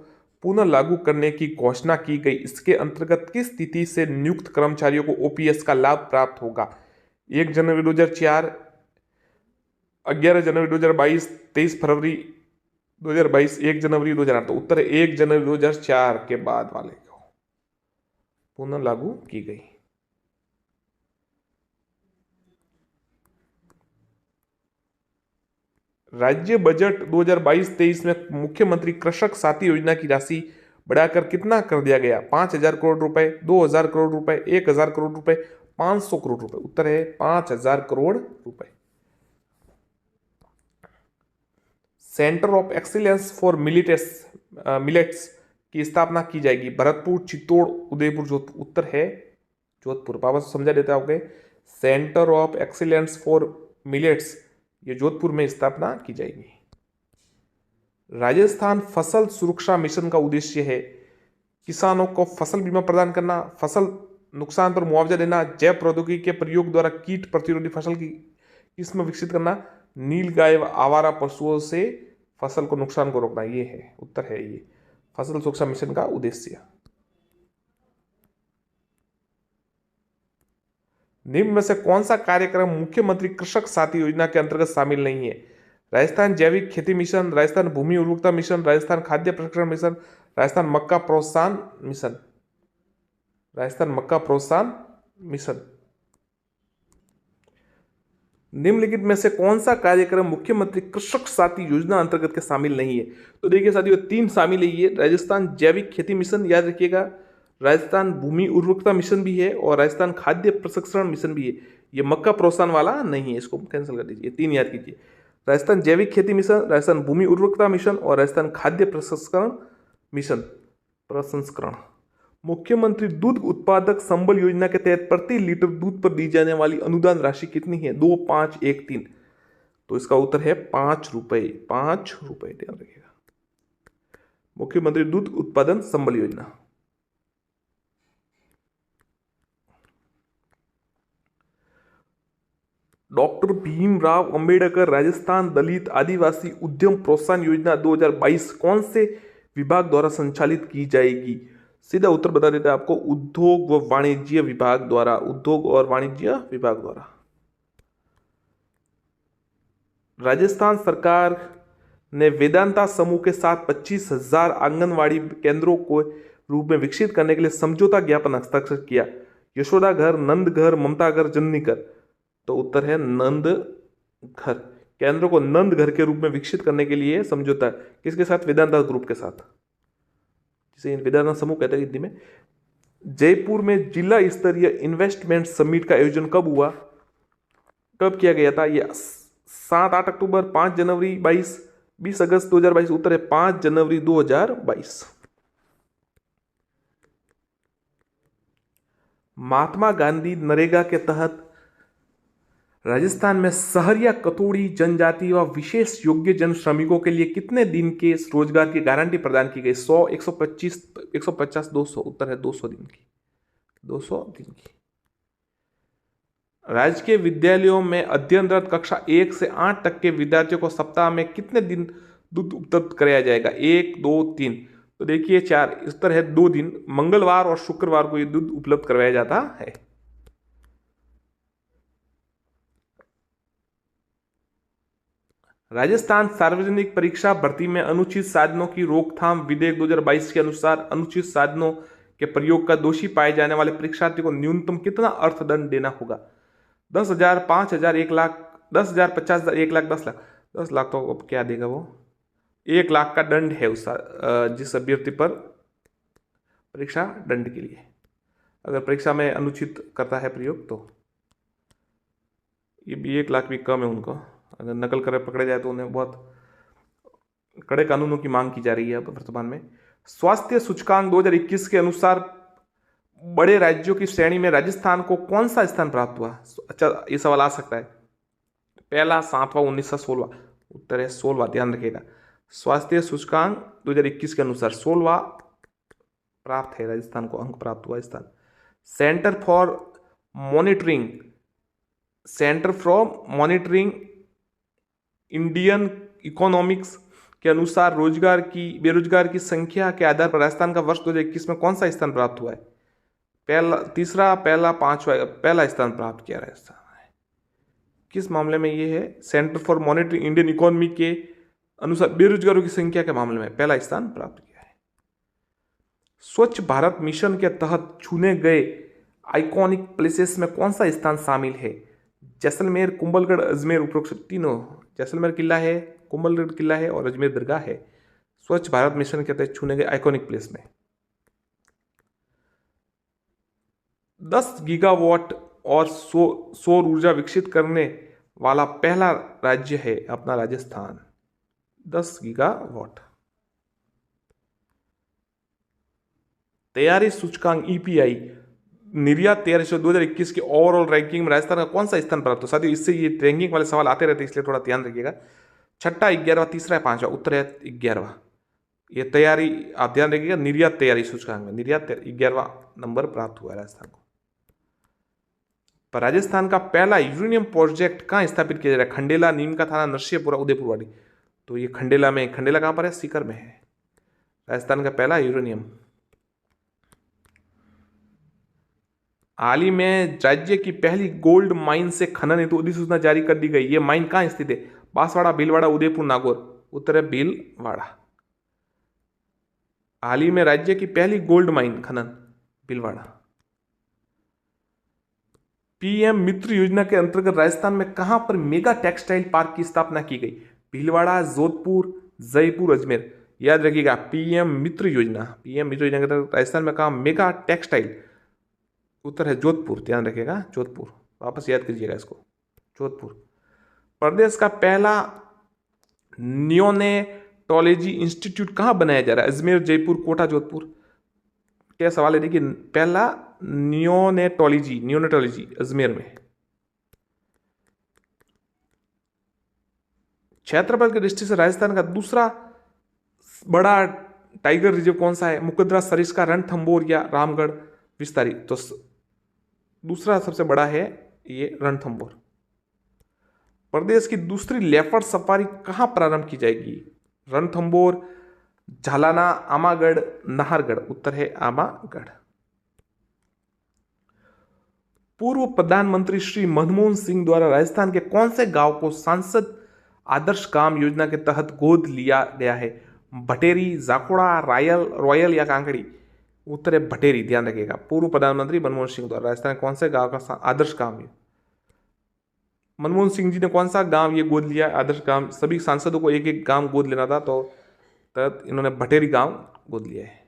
पुनः लागू करने की घोषणा की गई। इसके अंतर्गत किस तिथि से नियुक्त कर्मचारियों को ओपीएस का लाभ प्राप्त होगा? 1 जनवरी 2004, 11 जनवरी 2022, 23 फरवरी 2022, 1 जनवरी 2008? तो उत्तर है 1 जनवरी 2004 के बाद वाले को पुनः लागू की गई। राज्य बजट 2022-23 में मुख्यमंत्री कृषक साथी योजना की राशि बढ़ाकर कितना कर दिया गया? 5000 करोड़ रुपए, 2000 करोड़ रुपए, 1000 करोड़ रुपए, 500 करोड़ रुपए? उत्तर है 5000 करोड़ रुपए। Centre of excellence for millets की स्थापना की जाएगी। भरतपुर, चित्तौड़, उदयपुर, जोधपुर? उत्तर है जोधपुर। वापस समझा देते होंगे। Centre of excellence for millets ये जोधपुर में स्थापना की जाएगी। राजस्थान फसल सुरक्षा मिशन का उद्देश्य है किसानों को फसल बीमा प्रदान करना, फसल नुकसान पर मुआवजा देना, जैव प्रौद्योगिकी के प्रयोग द्वारा कीट प्रतिरोधी फसल की किस्म विकसित करना, नीलगाय व आवारा पशुओं से फसल को नुकसान को रोकना। ये है उत्तर है ये फसल सुरक्षा मिशन का उद्देश्य। निम्न में से कौन सा कार्यक्रम मुख्यमंत्री कृषक साथी योजना के अंतर्गत शामिल नहीं है? राजस्थान जैविक खेती मिशन, राजस्थान भूमि उर्वरता मिशन, राजस्थान खाद्य प्रसंस्करण मिशन, राजस्थान मक्का प्रोत्साहन मिशन। राजस्थान मक्का प्रोत्साहन मिशन। निम्नलिखित में से कौन सा कार्यक्रम मुख्यमंत्री कृषक साथी योजना अंतर्गत के शामिल नहीं है? तो देखिए साथियों, तीन शामिल है ये। राजस्थान जैविक खेती मिशन याद रखिएगा, राजस्थान भूमि उर्वरता मिशन भी है और राजस्थान खाद्य प्रसंस्करण मिशन भी है। ये मक्का प्रोत्साहन वाला नहीं है, इसको कैंसिल कर दीजिए। तीन याद कीजिए, राजस्थान जैविक खेती मिशन, राजस्थान भूमि उर्वरता मिशन और राजस्थान खाद्य प्रसंस्करण मिशन। प्रसंस्करण। मुख्यमंत्री दूध उत्पादक संबल योजना के तहत प्रति लीटर दूध पर दी जाने वाली अनुदान राशि कितनी है? 2, 5, 1, 3। तो इसका उत्तर है 5 रुपए। 5 रुपए ध्यान रखिएगा। मुख्यमंत्री दूध उत्पादन संबल योजना। डॉक्टर भीमराव अंबेडकर राजस्थान दलित आदिवासी उद्यम प्रोत्साहन योजना 2022 कौन से विभाग द्वारा संचालित की जाएगी? सीधा उत्तर बता देते हैं आपको, उद्योग व वाणिज्य विभाग द्वारा। उद्योग और वाणिज्य विभाग द्वारा। राजस्थान सरकार ने वेदांता समूह के साथ 25,000 आंगनवाड़ी केंद्रों को रूप में विकसित करने के लिए समझौता ज्ञापन हस्ताक्षर किया। यशोदा घर, नंद घर, ममता घर, जननी घर। तो उत्तर है नंद घर। केंद्रों को नंद घर के रूप में विकसित करने के लिए समझौता किसके साथ? वेदांता ग्रुप के साथ, जिसे वेदांता समूह कहते हैं हिंदी में। जयपुर में जिला स्तरीय इन्वेस्टमेंट समिट का आयोजन कब हुआ? कब किया गया था? यह 7-8 अक्टूबर, 5 जनवरी 22, 20 अगस्त 2022। उत्तर है 5 जनवरी 2022। महात्मा गांधी नरेगा के तहत राजस्थान में सहरिया कतोड़ी जनजाति व विशेष योग्य जन श्रमिकों के लिए कितने दिन के रोजगार की गारंटी प्रदान की गई? 100, 125, 150, 200। उत्तर है 200 दिन की। 200 दिन की। राजकीय विद्यालयों में अध्ययनरत कक्षा 1 से 8 तक के विद्यार्थियों को सप्ताह में कितने दिन दूध उपलब्ध कराया जाएगा? 1, 2, 3। तो देखिए 4। उत्तर है 2 दिन। मंगलवार और शुक्रवार को यह दूध उपलब्ध करवाया जाता है। राजस्थान सार्वजनिक परीक्षा भर्ती में अनुचित साधनों की रोकथाम विधेयक 2022 के अनुसार अनुचित साधनों के प्रयोग का दोषी पाए जाने वाले परीक्षार्थी को न्यूनतम कितना अर्थदंड देना होगा? 10,000, 5,000, 1 लाख, 10,000, 50,000, 1 लाख, 10 लाख। 10 लाख तो अब क्या देगा वो? 1 लाख का दंड है उस जिस अभ्यर्थी पर परीक्षा दंड के लिए, अगर परीक्षा में अनुचित करता है प्रयोग तो। ये भी 1 लाख भी कम है उनको। अगर नकल कर पकड़े जाए तो उन्हें बहुत कड़े कानूनों की मांग की जा रही है अब वर्तमान में। स्वास्थ्य सूचकांक 2021 के अनुसार बड़े राज्यों की श्रेणी में राजस्थान को कौन सा स्थान प्राप्त हुआ? अच्छा, ये सवाल आ सकता है। पहला, 7वां, 19, 16। उत्तर है 16। ध्यान रखिएगा, स्वास्थ्य सूचकांक 2021 के अनुसार 16वां प्राप्त है राजस्थान को, अंक प्राप्त हुआ स्थान। Centre for monitoring Indian economics के अनुसार बेरोजगार की संख्या के आधार पर राजस्थान का वर्ष 2021 में कौन सा स्थान प्राप्त हुआ है? तीसरा, पहला, 5वां। पहला स्थान प्राप्त किया राजस्थान है। किस मामले में ये है? Centre for monitoring Indian economy के अनुसार बेरोजगारों की संख्या के मामले में पहला स्थान प्राप्त किया है। स्वच्छ भारत मिशन के तहत चुने गए आइकॉनिक प्लेसेस में कौन सा स्थान शामिल है? जैसलमेर, कुंभलगढ़, अजमेर, उपरोक्त तीनों। जैसलमेर किला है, कुंभलगढ़ किला है और अजमेर दरगाह है स्वच्छ भारत मिशन के तहत चुने गए आइकॉनिक प्लेस में। 10 गीगावाट और सौर ऊर्जा विकसित करने वाला पहला राज्य है अपना राजस्थान। 10 गीगावाट। तैयारी सूचकांक ईपीआई निर्यात तैयारी 2021 की ओवरऑल रैंकिंग में राजस्थान का कौन सा स्थान प्राप्त हो? साथियों, इससे ये रैंकिंग वाले सवाल आते रहते हैं, इसलिए थोड़ा ध्यान रखिएगा। 6, 11, तीसरा, 5वां। उत्तर है 11वां। ये तैयारी आप ध्यान रखिएगा, निर्यात तैयारी सूचकांक में निर्यात 11वां नंबर प्राप्त हुआ है राजस्थान को। पर राजस्थान का पहला यूरेनियम प्रोजेक्ट कहाँ स्थापित किया जा रहा है? खंडेला, नीम का थाना, नरसिंहपुरा, उदयपुरवाड़ी। तो ये खंडेला कहाँ पर है? सीकर में है राजस्थान का पहला यूरेनियम। हाल ही में राज्य की पहली गोल्ड माइन से खनन हेतु अधिसूचना जारी कर दी गई। ये माइन कहाँ स्थित है? बांसवाड़ा, भीलवाड़ा, उदयपुर, नागौर। उत्तर है भीलवाड़ा। हाल ही में राज्य की पहली गोल्ड माइन खनन भीलवाड़ा। पीएम मित्र योजना के अंतर्गत राजस्थान में कहां पर मेगा टेक्सटाइल पार्क की स्थापना की गई? भीलवाड़ा, जोधपुर, जयपुर, अजमेर। याद रखिएगा, पीएम मित्र योजना के अंतर्गत राजस्थान में कहा मेगा टेक्सटाइल? उत्तर है जोधपुर। ध्यान रखिएगा, जोधपुर। वापस याद कीजिएगा इसको, जोधपुर। प्रदेश का पहला नियोनेटोलॉजी इंस्टीट्यूट कहां बनाया जा रहा है? अजमेर, जयपुर, कोटा, जोधपुर। क्या सवाल है? देखिए, पहला नियोनेटोलॉजी अजमेर में। क्षेत्रफल की दृष्टि से राजस्थान का दूसरा बड़ा टाइगर रिजर्व कौन सा है? मुकदरा, सरिस्का, रणथंभौर या रामगढ़ विस्तारी? तो दूसरा सबसे बड़ा है ये रणथंभौर। प्रदेश की दूसरी लेपर्ड सफारी कहां प्रारंभ की जाएगी? रणथंभौर, झालाना, आमागढ़, नाहरगढ़। उत्तर है आमागढ़। पूर्व प्रधानमंत्री श्री मनमोहन सिंह द्वारा राजस्थान के कौन से गांव को सांसद आदर्श गांव योजना के तहत गोद लिया गया है? भटेरी, जाखोड़ा, रॉयल या कांकड़ी? उत्तर है भटेरी। ध्यान रखिएगा, पूर्व प्रधानमंत्री मनमोहन सिंह द्वारा राजस्थान के कौन से गांव का आदर्श गांव है? मनमोहन सिंह जी ने कौन सा गांव ये गोद लिया? आदर्श गांव। सभी सांसदों को एक एक गांव गोद लेना था, तो तहत इन्होंने भटेरी गांव गोद लिया है।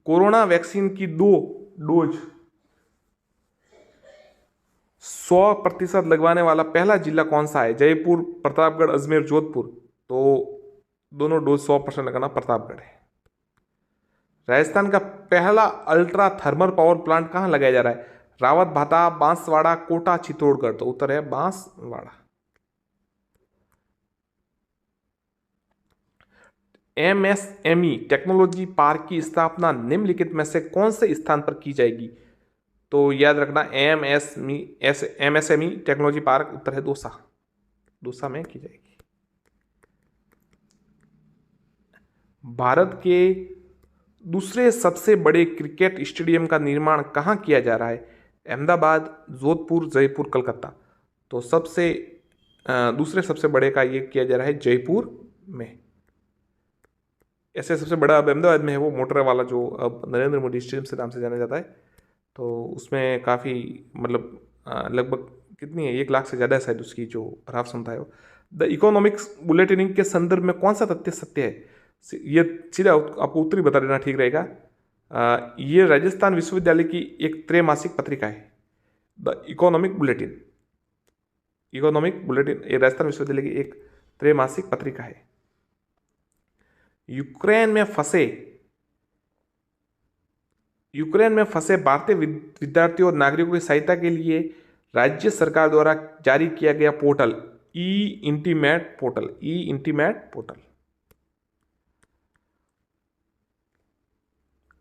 कोरोना वैक्सीन की 2 डोज 100% लगवाने वाला पहला जिला कौन सा है? जयपुर, प्रतापगढ़, अजमेर, जोधपुर। तो दोनों डोज 100% लगाना प्रतापगढ़ है। राजस्थान का पहला अल्ट्रा थर्मल पावर प्लांट कहां लगाया जा रहा है? रावत भाता, बांसवाड़ा, कोटा, चित्तौड़गढ़। तो उत्तर है बांसवाड़ा। एमएसएमई टेक्नोलॉजी पार्क की स्थापना निम्नलिखित में से कौन से स्थान पर की जाएगी? तो याद रखना, एमएसएमई टेक्नोलॉजी पार्क। उत्तर है दौसा में की जाएगी। भारत के दूसरे सबसे बड़े क्रिकेट स्टेडियम का निर्माण कहां किया जा रहा है? अहमदाबाद, जोधपुर, जयपुर, कलकत्ता। तो दूसरे सबसे बड़े का ये किया जा रहा है जयपुर में। ऐसे सबसे बड़ा अब अहमदाबाद में है, वो मोटर वाला जो अब नरेंद्र मोदी स्टेडियम से नाम से जाना जाता है। तो उसमें काफ़ी मतलब लगभग कितनी है, 1 लाख से ज़्यादा है शायद उसकी जो राफ क्षमता है वो। द इकोनॉमिक्स बुलेटिनिंग के संदर्भ में कौन सा तथ्य सत्य है? ये सीधा आपको उत्तरी बता देना ठीक रहेगा। ये राजस्थान विश्वविद्यालय की एक त्रैमासिक पत्रिका है, द इकोनॉमिक बुलेटिन। ये राजस्थान विश्वविद्यालय की एक त्रैमासिक पत्रिका है। यूक्रेन में फंसे भारतीय विद्यार्थियों और नागरिकों की सहायता के लिए राज्य सरकार द्वारा जारी किया गया portal e intimate portal.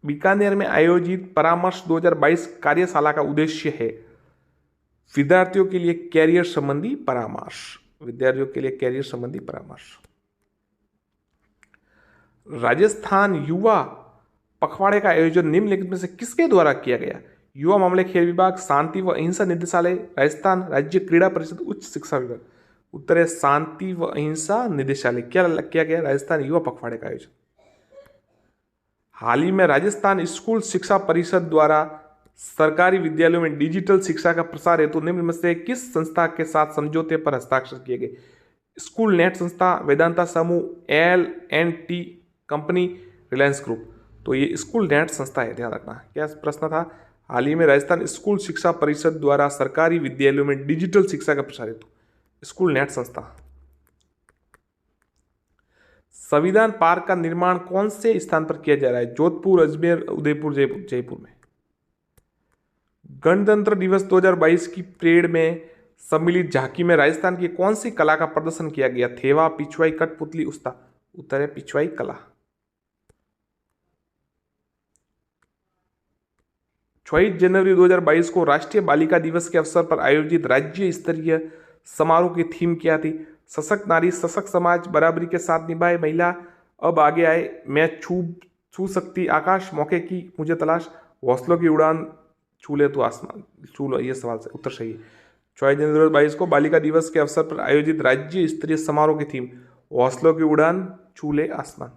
Bikaner में आयोजित परामर्श 2022 कार्यशाला का उद्देश्य है विद्यार्थियों के लिए कैरियर संबंधी परामर्श। राजस्थान युवा पखवाड़े का आयोजन निम्नलिखित में से किसके द्वारा किया गया? युवा मामले, खेल विभाग, शांति व अहिंसा निदेशालय, राजस्थान राज्य क्रीड़ा परिषद, उच्च शिक्षा विभाग। उत्तर है शांति व अहिंसा निदेशालय। क्या किया गया? राजस्थान युवा पखवाड़े का आयोजन। हाल ही में राजस्थान स्कूल शिक्षा परिषद द्वारा सरकारी विद्यालयों में डिजिटल शिक्षा का प्रसार हेतु निम्न में से किस संस्था के साथ समझौते पर हस्ताक्षर किए गए? स्कूल नेट संस्था, वेदांता समूह, L&T कंपनी, रिलायंस ग्रुप। तो ये स्कूल नेट संस्था है, ध्यान रखना। क्या प्रश्न था? हाल ही में राजस्थान स्कूल शिक्षा परिषद द्वारा सरकारी विद्यालयों में डिजिटल शिक्षा का प्रसार हेतु स्कूल नेट संस्था। संविधान पार्क का निर्माण कौन से स्थान पर किया जा रहा है? जोधपुर, अजमेर, उदयपुर, जयपुर में। गणतंत्र दिवस 2022 की परेड में सम्मिलित झांकी में राजस्थान की कौन सी कला का प्रदर्शन किया गया? थेवा, पिछवाई, कठपुतली, उस्ता। उत्तर है पिछवाई कला। 26 जनवरी 2022 को राष्ट्रीय बालिका दिवस के अवसर पर आयोजित राज्य स्तरीय समारोह की थीम क्या थी? सशक्त नारी, सशक्त समाज, बराबरी के साथ निभाए महिला, अब आगे आए, मैं छू सकती आकाश, मौके की मुझे तलाश, हौसलों की उड़ान छू ले तो आसमान छू लो, ये सवाल से उत्तर सही है। 24 जनवरी 2022 को बालिका दिवस के अवसर पर आयोजित राज्य स्तरीय समारोह की थीम हौसलों की उड़ान छू ले आसमान।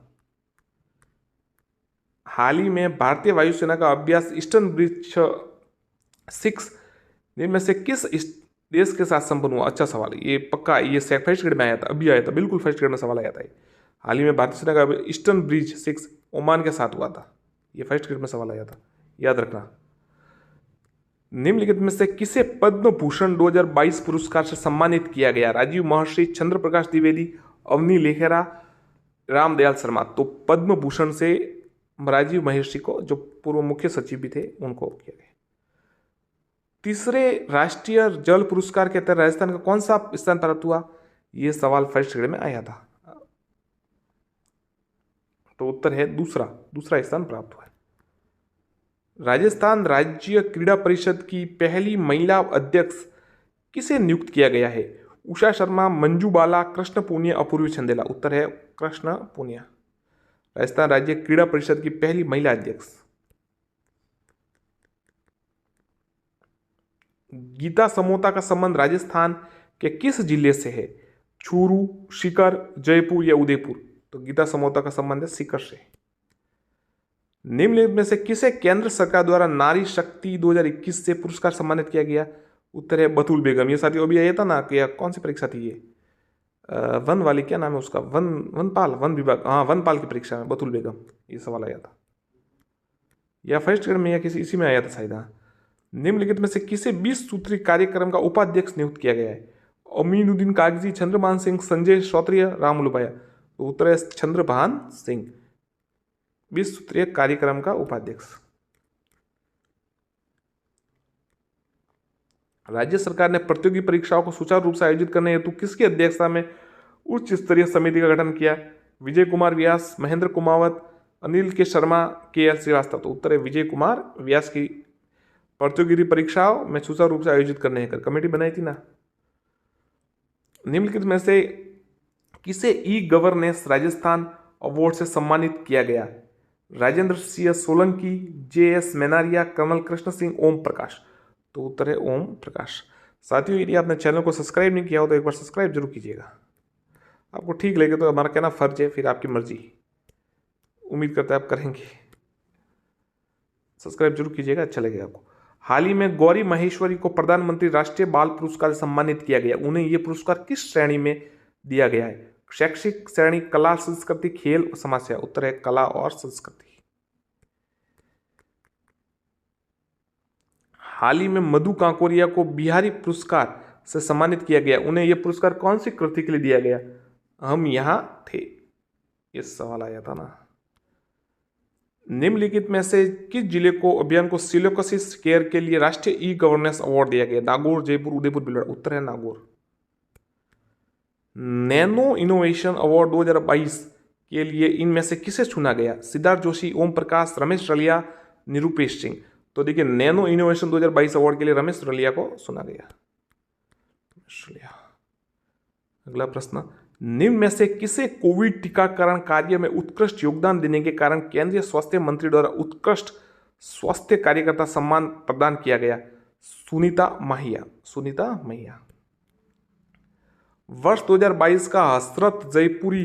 हाल ही में भारतीय वायुसेना का अभ्यास ईस्टर्न ब्रिज 6 जिनमें से किस देश के साथ संपन्न हुआ? अच्छा सवाल है ये, पक्का ये फर्स्ट ग्रेड में आया था, अभी आया था, बिल्कुल फर्स्ट ग्रेड में सवाल आया था ये। हाल ही में भारतीय सेना का ईस्टर्न ब्रिज 6 ओमान के साथ हुआ था, ये फर्स्ट ग्रेड में सवाल आया था, याद रखना। निम्नलिखित में से किसे पद्म भूषण 2022 पुरस्कार से सम्मानित किया गया? राजीव महर्षि, चंद्र प्रकाश द्विवेदी, अवनी लेखेरा, रामदयाल शर्मा। तो पद्म भूषण से राजीव महर्षि को, जो पूर्व मुख्य सचिव भी थे, उनको किया गया। तीसरे राष्ट्रीय जल पुरस्कार के तहत राजस्थान का कौन सा स्थान प्राप्त हुआ? यह सवाल फर्स्ट ग्रेड में आया था, तो उत्तर है दूसरा स्थान प्राप्त हुआ। राजस्थान राज्य क्रीड़ा परिषद की पहली महिला अध्यक्ष किसे नियुक्त किया गया है? उषा शर्मा, मंजू बाला, कृष्ण पूनिया, अपूर्वी चंदेला। उत्तर है कृष्ण पूनिया। राजस्थान राज्य क्रीड़ा परिषद की पहली महिला अध्यक्ष। गीता समोता का संबंध राजस्थान के किस जिले से है? चूरू, सीकर, जयपुर या उदयपुर। तो गीता समोता का संबंध है सीकर से। निम्नलिखित में से किसे केंद्र सरकार द्वारा नारी शक्ति 2021 से पुरस्कार सम्मानित किया गया? उत्तर है बतूल बेगम। ये साथियों अभी आया था ना कि कौन सी परीक्षा थी ये, वन वाली, क्या नाम है उसका, वन विभाग, हाँ वनपाल की परीक्षा में बतूल बेगम, ये सवाल आया था, या फर्स्ट ग्रेड में या किसी इसी में आया था शायद। हाँ। निम्नलिखित में से किसे 20 सूत्री कार्यक्रम का उपाध्यक्ष नियुक्त किया गया है? अमीनुद्दीन कागजी, चंद्रभान सिंह, संजय श्रोत्रिय, राम लुबाया। तो उत्तर है चंद्रभान सिंह, 20 सूत्रीय कार्यक्रम का उपाध्यक्ष। राज्य सरकार ने प्रतियोगी परीक्षाओं को सुचारू रूप से आयोजित करने हेतु किसकी अध्यक्षता में उच्च स्तरीय समिति का गठन किया? विजय कुमार व्यास, महेंद्र कुमावत, अनिल के शर्मा, KL श्रीवास्तव। तो उत्तर है विजय कुमार व्यास की प्रतियोगी परीक्षाओं में सुचारू रूप से आयोजित करने हेतु कमेटी बनाई थी ना। निम्नलिखित में से किसे ई गवर्नेंस राजस्थान अवार्ड से सम्मानित किया गया? Rajendra Singh Solanki, JS मैनारिया, colonel Krishna Singh, Om Prakash. तो उत्तर है ओम प्रकाश। साथियों यदि आपने चैनल को सब्सक्राइब नहीं किया हो तो एक बार सब्सक्राइब जरूर कीजिएगा। आपको ठीक लगे तो हमारा कहना फर्ज है, फिर आपकी मर्जी, उम्मीद करते हैं आप करेंगे। सब्सक्राइब जरूर कीजिएगा, अच्छा लगेगा आपको। हाल ही में गौरी महेश्वरी को प्रधानमंत्री राष्ट्रीय बाल पुरस्कार से सम्मानित किया गया। उन्हें यह पुरस्कार किस श्रेणी में दिया गया है? शैक्षिक श्रेणी, कला संस्कृति, खेल, समाज। उत्तर है कला और संस्कृति। हाल ही में मधु कांकोरिया को बिहारी पुरस्कार से सम्मानित किया गया। उन्हें यह पुरस्कार कौन सी कृति के लिए दिया गया? हम यहां थे, ये सवाल आया था ना। निम्नलिखित में से किस जिले को अभियान को सिलोकोसिस केयर के लिए राष्ट्रीय ई गवर्नेंस अवार्ड दिया गया? नागौर, जयपुर, उदयपुर, भीलवाड़ा। उत्तर है नागौर। नैनो इनोवेशन अवार्ड 2022 के लिए इनमें से किसे चुना गया? सिद्धार्थ जोशी, ओम प्रकाश, रमेश रलिया, निरूपेश सिंह। तो देखिए नैनो इनोवेशन 2022 अवार्ड के लिए रमेश रलिया को चुना गया। अगला प्रश्न, निम्न में से किसे कोविड टीकाकरण कार्य में उत्कृष्ट योगदान देने के कारण केंद्रीय स्वास्थ्य मंत्री द्वारा उत्कृष्ट स्वास्थ्य कार्यकर्ता सम्मान प्रदान किया गया? सुनीता महिया। वर्ष 2022 का Hasrat Jaipuri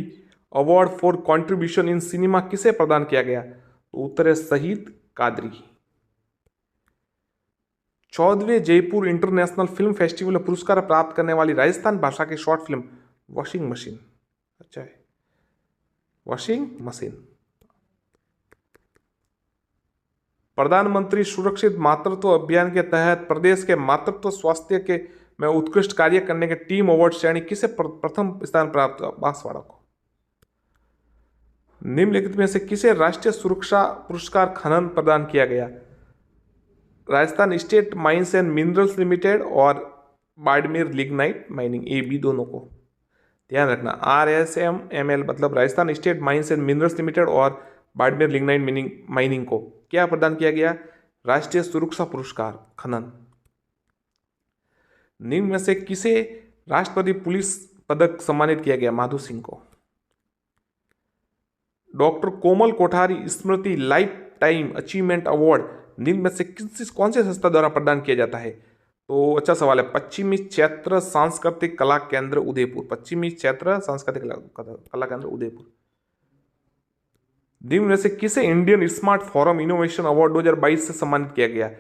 award for contribution in cinema किसे प्रदान किया गया? तो उत्तर है शहीद कादरी। 14वें जयपुर इंटरनेशनल फिल्म फेस्टिवल में पुरस्कार प्राप्त करने वाली राजस्थान भाषा की शॉर्ट फिल्म वॉशिंग मशीन। अच्छा है, वॉशिंग मशीन। प्रधानमंत्री सुरक्षित मातृत्व अभियान के तहत प्रदेश के मातृत्व स्वास्थ्य के में उत्कृष्ट कार्य करने के टीम अवार्ड श्रेणी किसे प्रथम स्थान प्राप्त हुआ? बांसवाड़ा को। निम्नलिखित में से किसे राष्ट्रीय सुरक्षा पुरस्कार खनन प्रदान किया गया? Rajasthan state mines and minerals limited और Barmer lignite mining, A B दोनों को ध्यान रखना। RSMML मतलब Rajasthan state mines and minerals limited और बाड़मेर लिग्नाइट माइनिंग को क्या प्रदान किया गया? राष्ट्रीय सुरक्षा पुरस्कार खनन। निम्न में से किसे राष्ट्रपति पुलिस पदक सम्मानित किया गया? माधो सिंह को। डॉक्टर कोमल कोठारी स्मृति लाइफ टाइम अचीवमेंट अवार्ड निम्न में से कौन से संस्था द्वारा प्रदान किया जाता है? तो अच्छा सवाल है, पश्चिमी क्षेत्र सांस्कृतिक कला केंद्र उदयपुर, पश्चिमी क्षेत्र सांस्कृतिक कला केंद्र उदयपुर। निम्न में से किसे Indian smart forum innovation award 2022 से सम्मानित किया गया?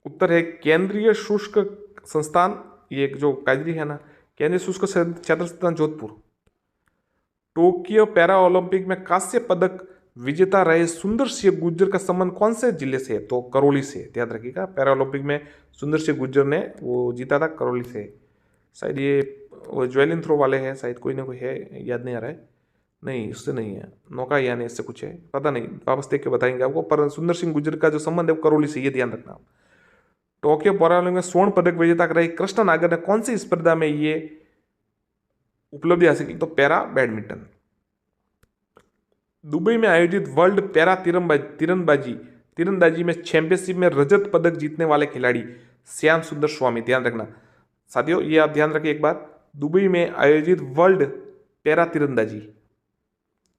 उत्तर है केंद्रीय शुष्क संस्थान, ये जो काजरी है ना, केंद्रीय शुष्क क्षेत्र संस्थान जोधपुर। टोक्यो पैरा ओलंपिक में कांस्य पदक विजेता रहे सुंदर सिंह गुर्जर का संबंध कौन से जिले से है? तो करौली से, ध्यान रखिएगा। पैरा ओलंपिक में सुंदर सिंह गुर्जर ने वो जीता था करौली से। शायद ये वो ज्वेलिन थ्रो वाले हैं, शायद कोई ना कोई है, याद नहीं आ रहा है। नहीं, उससे नहीं है, नौकायान इससे कुछ है, पता नहीं, वापस देख के बताएंगे आपको। पर सुंदर सिंह गुर्जर का जो संबंध है वो करौली से, ये ध्यान रखना आप। टोक्यो पैरालंपिक में स्वर्ण पदक विजेता रहे कृष्णा नागर ने कौन सी स्पर्धा में ये उपलब्धि हासिल की? तो पैरा बैडमिंटन। दुबई में आयोजित वर्ल्ड पैरा तीरंदाजी में चैंपियनशिप में रजत पदक जीतने वाले खिलाड़ी श्याम सुंदर स्वामी, ध्यान रखना साथियों, ये आप ध्यान रखिए एक बार। दुबई में आयोजित वर्ल्ड पैरा तीरंदाजी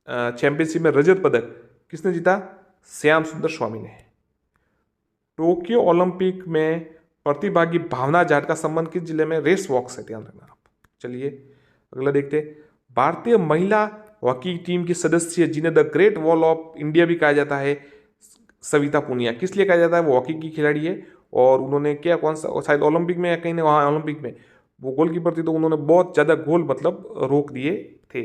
चैंपियनशिप में रजत पदक किसने जीता? श्याम सुंदर स्वामी ने। टोक्यो ओलंपिक में प्रतिभागी भावना जाट का संबंध किस जिले में? रेस वॉक से, ध्यान रखना आप। चलिए अगला देखते हैं। भारतीय महिला हॉकी टीम की सदस्य जिन्हें the great wall of India भी कहा जाता है, सविता पुनिया, किस लिए कहा जाता है? वो हॉकी की खिलाड़ी है और उन्होंने क्या, कौन सा, शायद ओलंपिक में या कहीं, वहाँ ओलंपिक में वो गोलकीपर थी, तो उन्होंने बहुत ज़्यादा गोल मतलब रोक दिए थे,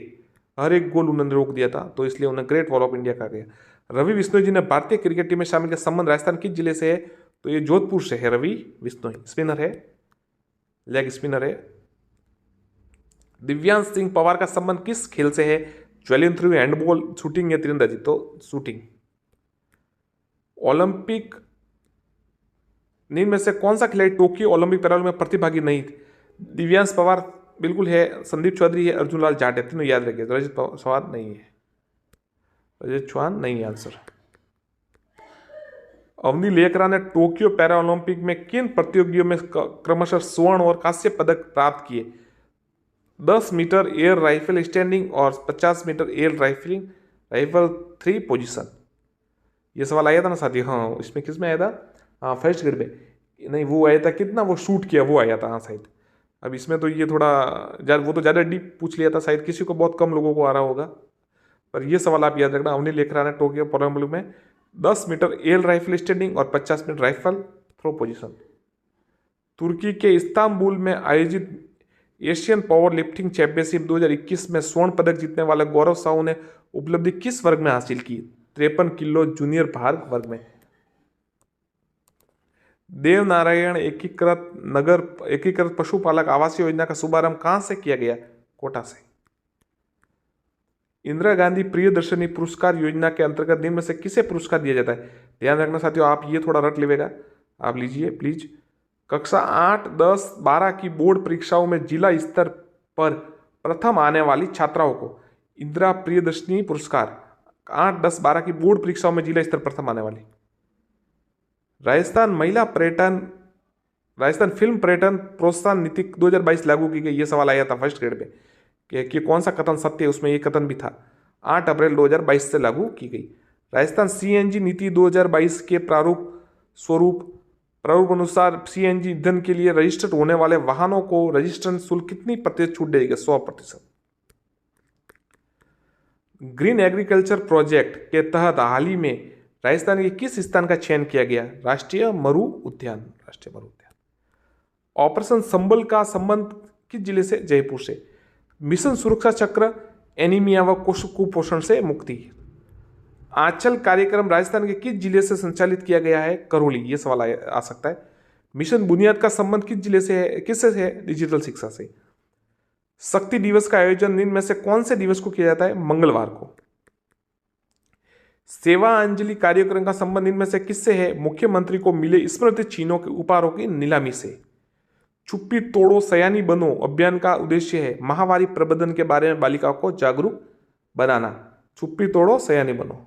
हर एक गोल उन्होंने रोक दिया था, तो इसलिए उन्हें ग्रेट वॉल ऑफ इंडिया कहा गया। रवि बिश्नोई जी ने भारतीय क्रिकेट टीम में शामिल का संबंध राजस्थान किस जिले से है? तो ये जोधपुर से है। रवि बिश्नोई स्पिनर है, लेग स्पिनर है। दिव्यांश सिंह पवार का संबंध किस खेल से है? ज्वेलिन थ्रो, हैंडबॉल, शूटिंग या तीरंदाजी? तो शूटिंग। ओलंपिक निम्न में से कौन सा खिलाड़ी टोक्यो ओलंपिक पैरालंपिक में प्रतिभागी नहीं थे? दिव्यांश पवार बिल्कुल है, संदीप चौधरी है, अर्जुन लाल जाट है, तीनों याद रखिए। रजत चौहान नहीं है, रजत चौहान नहीं है आंसर। अवनी लेकरा ने टोक्यो पैरा ओलंपिक में किन प्रतियोगियों में क्रमशः स्वर्ण और कांस्य पदक प्राप्त किए? 10 मीटर एयर राइफल स्टैंडिंग और 50 मीटर एयर राइफल 3 पोजीशन। ये सवाल आया था ना साथी, हाँ इसमें किस में आया था? हाँ फर्स्ट ग्रेड में, नहीं वो आया था कितना वो शूट किया, वो आया था हाँ शायद। अब इसमें तो ये थोड़ा वो तो ज़्यादा डीप पूछ लिया था शायद, किसी को बहुत कम लोगों को आ रहा होगा, पर ये सवाल आप याद रखना। अवनी लेखरा ने टोक्यो पैरालंपिक में 10 मीटर एयर राइफल स्टैंडिंग और 50 मीटर राइफल थ्रो पोजीशन। तुर्की के इस्तांबुल में आयोजित एशियन पावर लिफ्टिंग चैंपियनशिप 2021 में स्वर्ण पदक जीतने वाले गौरव साहू ने उपलब्धि किस वर्ग में हासिल की? 53 किलो जूनियर भार वर्ग में। देवनारायण एकीकृत पशुपालक आवास योजना का शुभारंभ कहां से किया गया? कोटा से। इंदिरा गांधी प्रियदर्शनी पुरस्कार योजना के अंतर्गत निम्न में से किसे पुरस्कार दिया जाता है? ध्यान रखना साथियों, आप ये थोड़ा रट लेगा, आप लीजिए प्लीज। कक्षा 8, 10, 12 की बोर्ड परीक्षाओं में जिला स्तर पर प्रथम आने वाली छात्राओं को इंदिरा प्रियदर्शनी पुरस्कार, 8, 10, 12 की बोर्ड परीक्षाओं में जिला स्तर प्रथम आने वाली। राजस्थान फिल्म पर्यटन प्रोत्साहन नीति 2022 लागू की गई, ये सवाल आया था फर्स्ट ग्रेड में कि कौन सा कथन सत्य है, उसमें ये कथन भी था। 8 अप्रैल 2022 से लागू की गई। राजस्थान सीएनजी नीति 2022 के प्रारूप अनुसार सीएनजी ईंधन के लिए रजिस्टर्ड होने वाले वाहनों को रजिस्ट्रेशन शुल्क कितनी प्रतिशत छूट देगी? 100%। ग्रीन एग्रीकल्चर प्रोजेक्ट के तहत हाल ही में राजस्थान के किस स्थान का चयन किया गया? राष्ट्रीय मरु उद्यान। ऑपरेशन संबल का संबंध किस जिले से? जयपुर से। मिशन सुरक्षा चक्र एनीमिया व कुपोषण से मुक्ति। आंचल कार्यक्रम राजस्थान के किस जिले से संचालित किया गया है? करौली, ये सवाल आ सकता है। मिशन बुनियाद का संबंध किस जिले से है? किससे है? डिजिटल शिक्षा से। शक्ति दिवस का आयोजन निम्न में से कौन से दिवस को किया जाता है? मंगलवार को। सेवा अंजलि कार्यक्रम का संबंध इनमें से किससे है? मुख्यमंत्री को मिले स्मृति चिन्हों के उपहारों की नीलामी से। चुप्पी तोड़ो सयानी बनो अभियान का उद्देश्य है महामारी प्रबंधन के बारे में बालिकाओं को जागरूक बनाना। चुप्पी तोड़ो सयानी बनो।